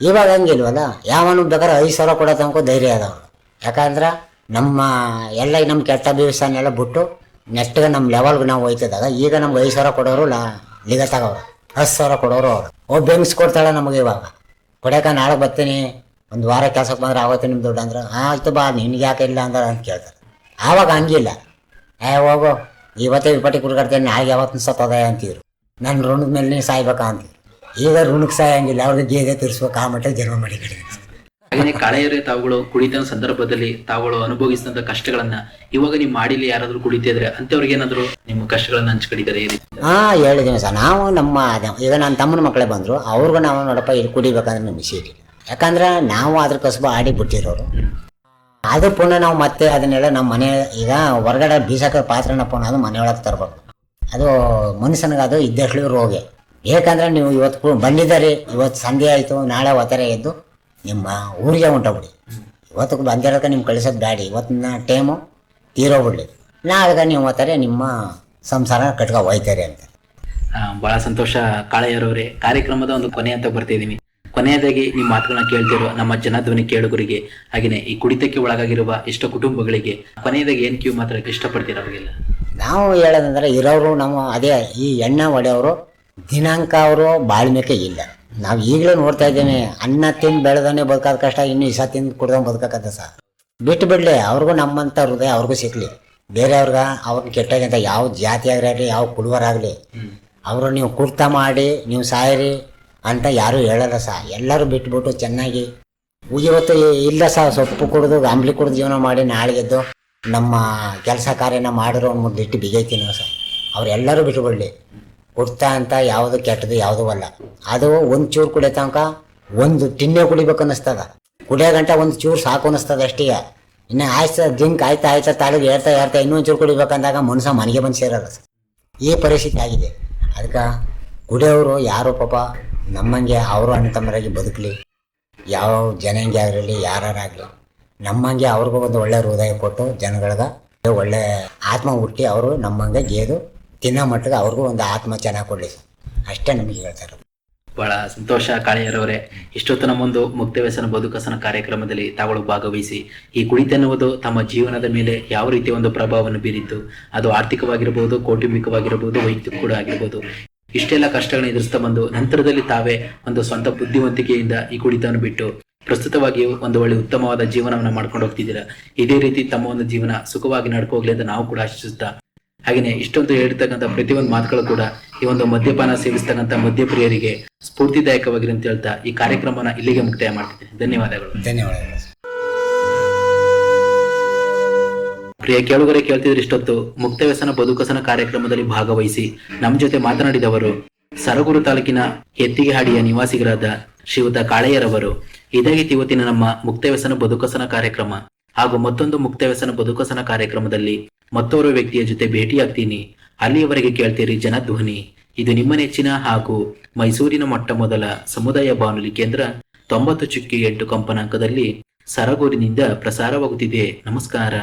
ಇವಾಗ ಹಂಗಿಲ್ವಲ್ಲ. ಯಾವನು ಬೇಕಾದ್ರೆ 5,000 ಕೊಡೋ ತನಕ ಧೈರ್ಯ ಅದಾವ. ಯಾಕಂದ್ರೆ ನಮ್ಮ ಎಲ್ಲ ನಮ್ಮ ಕೆಟ್ಟ ಅಭಿವಸನೆಲ್ಲ ಬಿಟ್ಟು ನೆಕ್ಸ್ಟ್ಗೆ ನಮ್ಮ ಲೆವೆಲ್ಗೆ ನಾವು ಹೋಯ್ತಿದ್ದಾಗ ಈಗ ನಮ್ಗೆ 5,000 ಕೊಡೋರು ಲಿಗತ್ತಾಗವ್ರು, 10,000 ಕೊಡೋರು ಅವ್ರು ಬೆಂಗ್ಸ್ ಕೊಡ್ತಾಳೆ ನಮಗೆ. ಇವಾಗ ಕೊಡ್ಯಾಕ ನಾಳೆ ಬರ್ತೀನಿ, ಒಂದು ವಾರ ಕೆಲಸಕ್ಕೆ ಬಂದ್ರೆ ಆವತ್ತು ನಿಮ್ಮ ದುಡ್ಡು ಅಂದ್ರೆ ಆಯ್ತು ಬಾ ನಿನ್ಗೆ ಯಾಕೆ ಇಲ್ಲ ಅಂದ್ರೆ ಅಂತ ಕೇಳ್ತಾರೆ. ಆವಾಗ ಹಂಗಿಲ್ಲ, ಹೋಗು ಇವತ್ತೇ ವಿಪಟ್ಟಿ ಕುಡ್ಕಾಡ್ತೇನೆ ನಾಳೆಗೆ ಯಾವತ್ತು ಸತ್ತೋದ ಅಂತಿದ್ರು. ನನ್ನ ಋಣದ ಮೇಲೆ ನೀನು ಸಾಯ್ಬೇಕಾ ಅಂತಿದ್ರು. ಈಗ ಋಣಕ್ಕೆ ಸಾಯಂಗಿಲ್ಲ, ಅವ್ರಿಗೆ ಗೇದೆ ತಿರ್ಸ್ಬೇಕು, ಆ ಮಟ್ಟ ಜನ್ಮ ಮಾಡಿ ಕಡೆ. ಹಾಗೆಯೇ ಕಾಳೆಯರೇ ತಾವುಗಳು ಕುಡಿತ ಸಂದರ್ಭದಲ್ಲಿ ತಾವುಗಳು ಅನುಭವಿಸಿದಂತ ಕಷ್ಟಗಳನ್ನ ಇವಾಗ ನೀವು ಮಾಡಿಲಿ ಯಾರಾದ್ರೂ ಕುಡಿತಿದ್ರೆ ಅಂತವ್ರಿಗೆ ಏನಾದ್ರು ನಿಮ್ಮ ಕಷ್ಟಗಳನ್ನ ಹಂಚ್ಕೊಂಡಿದ್ದಾರೆ? ಹೇಳಿದ್ದೀನಿ ಸರ್. ನಾವು ಈಗ ನನ್ನ ತಮ್ಮನ ಮಕ್ಕಳೇ ಬಂದರು, ಅವ್ರಿಗೂ ನಾವು ನೋಡಪ್ಪ ಇಲ್ಲಿ ಕುಡಿಬೇಕಂದ್ರೆ ನಮಗೆ ಸೀಟಿ. ಯಾಕಂದ್ರೆ ನಾವು ಅದ್ರ ಕಸಬ ಆಡಿ ಬಿಟ್ಟಿರೋರು. ಅದು ಪುನಃ ನಾವು ಮತ್ತೆ ಅದನ್ನೆಲ್ಲ ನಮ್ಮ ಮನೆ ಈಗ ಹೊರಗಡೆ ಬೀಸಕ ಪಾತ್ರನ ಪುನಃ ಅದು ಮನೆಯೊಳಗೆ ತರಬೇಕು. ಅದು ಮನುಷ್ಯನಿಗೆ ಅದು ಇದ್ದಷ್ಟು ರೋಗ. ಏಕೆಂದ್ರೆ ನೀವು ಇವತ್ತು ಬಂದಿದ್ದಾರೆ, ಇವತ್ತು ಸಂಧೆ ಆಯಿತು, ನಾಳೆ ಒತ್ತಾರೆ ಎದ್ದು ನಿಮ್ಮ ಊರಿಗೆ ಹೊಂಟೋಗ್ಬಿಡಿ. ಇವತ್ತು ಬಂದಿರೋಕೆ ನಿಮ್ಮ ಕಳಿಸೋದು ಬ್ಯಾಡಿ, ಇವತ್ತಿನ ಟೈಮು ತೀರೋಗ್ಬಿಡ್ಲಿ, ನಾಳೆ ನೀವು ಒತ್ತಾರೆ ನಿಮ್ಮ ಸಂಸಾರ ಕಟ್ಕೊ ಹೋಯ್ತಾರೆ ಅಂತ. ಬಹಳ ಸಂತೋಷ ಕಾಳೆಯರವರೇ. ಕಾರ್ಯಕ್ರಮದ ಒಂದು ಕೊನೆ ಅಂತ ಬರ್ತಿದೀನಿ. ಕೊನೆಯದಾಗಿ ನಿಮ್ಮ ಮಾತುಗಳನ್ನ ಕೇಳ್ತಿರೋ ನಮ್ಮ ಜನಧ್ವನಿ ಕೇಳುಗರಿಗೆ, ಹಾಗೆಯೇ ಈ ಕುಡಿತಕ್ಕೆ ಒಳಗಾಗಿರುವ ಎಷ್ಟೋ ಕುಟುಂಬಗಳಿಗೆ ಕೊನೆಯದಾಗಿ ಏನ್ ಕಿವಿ ಮಾತಾಡಕ್ಕೆ ಇಷ್ಟಪಡ್ತೀರ ಅವರಿಗೆಲ್ಲ? ನಾವು ಹೇಳೋದಂದ್ರೆ ಇರೋರು ನಾವು ಅದೇ ಈ ಎಣ್ಣೆ ಹೊಡೆಯವರು ದಿನಾಂಕ ಅವರು ಬಾಳ್ಮೆಕೆ ಇಲ್ಲ. ನಾವು ಈಗಲೂ ನೋಡ್ತಾ ಇದ್ದೇನೆ, ಅನ್ನ ತಿಂದು ಬೆಳೆದವನೇ ಬದುಕೋದ ಕಷ್ಟ, ಇನ್ನು ಇಸ ತಿಂದು ಕುಡ್ದಂಗೆ ಬದುಕಕ್ಕತ್ತ ಸರ್. ಬಿಟ್ಟು ಬಿಡಲಿ, ಅವ್ರಿಗೂ ನಮ್ಮಂಥ ಹೃದಯ ಅವ್ರಿಗೂ ಸಿಕ್ಕಲಿ. ಬೇರೆಯವ್ರಿಗೆ ಅವ್ರನ್ನ ಕೆಟ್ಟಾಗಂತ ಯಾವ ಜಾತಿಯಾಗಲಿ ಯಾವ ಕುಡುವರಾಗಲಿ ಅವರು ನೀವು ಕುಡ್ತ ಮಾಡಿ ನೀವು ಸಾಯಿರಿ ಅಂತ ಯಾರೂ ಹೇಳಲ್ಲ ಸಹ. ಎಲ್ಲರೂ ಬಿಟ್ಬಿಟ್ಟು ಚೆನ್ನಾಗಿ ಇವತ್ತು ಇಲ್ಲ ಸಹ ಸೊಪ್ಪು ಕುಡಿದು ಅಂಬ್ಲಿ ಕುಡಿದು ಜೀವನ ಮಾಡಿ ನಾಳೆಗೆದ್ದು ನಮ್ಮ ಕೆಲಸ ಕಾರ್ಯನ ಮಾಡಿರೋ ಒಂದು ಮುದ್ದಿಟ್ಟು ಬಿಗೈತೀನಿ ಸರ್. ಅವರೆಲ್ಲರೂ ಬಿಟ್ಟುಬಿಡಲಿ. ಕುಡ್ತಾ ಅಂತ ಯಾವುದು ಕೆಟ್ಟದು ಯಾವುದೂ ಅಲ್ಲ. ಅದು ಒಂದು ಚೂರು ಕುಡಿಯೋ ತನಕ ಒಂದು ಟಿನ್ನೆ ಕುಡಿಬೇಕು ಅನ್ನಿಸ್ತದ, ಕುಡಿಯೋ ಗಂಟೆ ಒಂದು ಚೂರು ಸಾಕು ಅನ್ನಿಸ್ತದ ಅಷ್ಟೇ. ಇನ್ನು ಆಯ್ತು ಜಿಂಕ್ ಆಯ್ತಾ ತಾಳಿಗೆ ಹೇಳ್ತಾ ಇನ್ನೊಂದು ಚೂರು ಕುಡಿಬೇಕಂದಾಗ ಮನುಷ್ಯ ಮನೆಗೆ ಬಂದು ಸೇರಲ್ಲ ಸರ್. ಈ ಪರಿಸ್ಥಿತಿ ಆಗಿದೆ. ಅದಕ್ಕೆ ಕುಡಿಯೋರು ಯಾರು ಪಾಪ ನಮ್ಮಂಗೆ ಅವರು ಅಣ್ಣ ತಮ್ಮರಾಗಿ ಬದುಕಲಿ. ಯಾವ ಜನಾಂಗಿ ಆಗಿರಲಿ ಯಾರಾಗಲಿ ನಮ್ಮಂಗೆ ಅವ್ರಿಗೂ ಒಂದು ಒಳ್ಳೆ ಹೃದಯ ಕೊಟ್ಟು ಜನಗಳಿಗೆ ಒಳ್ಳೆ ಆತ್ಮ ಹುಟ್ಟಿ ಅವರು ನಮ್ಮಂಗೆ ಗೇದು ತಿನ್ನೋ ಮಟ್ಟಿಗೆ ಅವ್ರಿಗೂ ಒಂದು ಆತ್ಮ ಚೆನ್ನಾಗಿ ಕೊಡಲಿ ಸರ್. ಅಷ್ಟೇ ನಮಗೆ ಹೇಳ್ತಾರೆ. ಬಹಳ ಸಂತೋಷ ಕಾಳೆಯರವರೇ. ಇಷ್ಟೊತ್ತು ನಮ್ಮೊಂದು ಮುಕ್ತ ವ್ಯಸನ ಬದುಕಸನ ಕಾರ್ಯಕ್ರಮದಲ್ಲಿ ತಾವುಗಳು ಭಾಗವಹಿಸಿ ಈ ಕುಡಿತ ಎನ್ನುವುದು ತಮ್ಮ ಜೀವನದ ಮೇಲೆ ಯಾವ ರೀತಿಯ ಒಂದು ಪ್ರಭಾವವನ್ನು ಬೀರಿತ್ತು, ಅದು ಆರ್ಥಿಕವಾಗಿರ್ಬೋದು, ಕೌಟುಂಬಿಕವಾಗಿರ್ಬೋದು, ವೈಯಕ್ತಿಕ ಕೂಡ ಆಗಿರ್ಬೋದು, ಇಷ್ಟೆಲ್ಲ ಕಷ್ಟಗಳನ್ನ ಎದುರಿಸ್ತಾ ಬಂದು ನಂತರದಲ್ಲಿ ತಾವೇ ಒಂದು ಸ್ವಂತ ಬುದ್ಧಿವಂತಿಕೆಯಿಂದ ಈ ಕುಡಿತವನ್ನು ಬಿಟ್ಟು ಪ್ರಸ್ತುತವಾಗಿಯೂ ಒಂದು ಒಳ್ಳೆ ಉತ್ತಮವಾದ ಜೀವನವನ್ನು ಮಾಡ್ಕೊಂಡು ಹೋಗ್ತಿದ್ದೀರಾ. ಇದೇ ರೀತಿ ತಮ್ಮ ಒಂದು ಜೀವನ ಸುಖವಾಗಿ ನಡ್ಕೋಗ್ಲಿ ಅಂತ ನಾವು ಕೂಡ ಆಶಿಸುತ್ತಾ, ಹಾಗೆಯೇ ಇಷ್ಟೊಂದು ಹೇಳ್ತಕ್ಕಂಥ ಪ್ರತಿಯೊಂದು ಮಾತುಗಳು ಕೂಡ ಈ ಒಂದು ಮದ್ಯಪಾನ ಸೇವಿಸ್ತಕ್ಕಂಥ ಮದ್ಯಪ್ರಿಯರಿಗೆ ಸ್ಫೂರ್ತಿದಾಯಕವಾಗಿರಿ ಅಂತ ಹೇಳ್ತಾ ಈ ಕಾರ್ಯಕ್ರಮನ ಇಲ್ಲಿಗೆ ಮುಕ್ತಾಯ ಮಾಡ್ತಿದ್ದೇನೆ. ಧನ್ಯವಾದಗಳು. ಧನ್ಯವಾದಗಳು. ಪ್ರಿಯ ಕೇಳುಗರೆ, ಕೇಳ್ತಿದ್ರೆ ಇಷ್ಟೊತ್ತು ಮುಕ್ತ ವ್ಯಸನ ಬದುಕಸನ ಕಾರ್ಯಕ್ರಮದಲ್ಲಿ ಭಾಗವಹಿಸಿ ನಮ್ಮ ಜೊತೆ ಮಾತನಾಡಿದವರು ಸರಗೂರು ತಾಲೂಕಿನ ಹೆತ್ತಿಗೆಹಾಡಿಯ ನಿವಾಸಿಗರಾದ ಶ್ರೀಯುತ ಕಾಳೆಯರವರು. ಇದಾಗಿತ್ತು ಇವತ್ತಿನ ನಮ್ಮ ಮುಕ್ತ ವ್ಯಸನ ಬದುಕಸನ ಕಾರ್ಯಕ್ರಮ. ಹಾಗೂ ಮತ್ತೊಂದು ಮುಕ್ತ ವ್ಯಸನ ಬದುಕಸನ ಕಾರ್ಯಕ್ರಮದಲ್ಲಿ ಮತ್ತೋರ್ವ ವ್ಯಕ್ತಿಯ ಜೊತೆ ಭೇಟಿಯಾಗ್ತೀನಿ. ಅಲ್ಲಿಯವರೆಗೆ ಕೇಳ್ತೀರಿ ಜನಧ್ವನಿ. ಇದು ನಿಮ್ಮ ನೆಚ್ಚಿನ ಹಾಗೂ ಮೈಸೂರಿನ ಮೊಟ್ಟ ಮೊದಲ ಸಮುದಾಯ ಬಾನುಲಿ ಕೇಂದ್ರ 90.8 ಕಂಪನಾಂಕದಲ್ಲಿ ಸರಗೂರಿನಿಂದ ಪ್ರಸಾರವಾಗುತ್ತಿದೆ. ನಮಸ್ಕಾರ.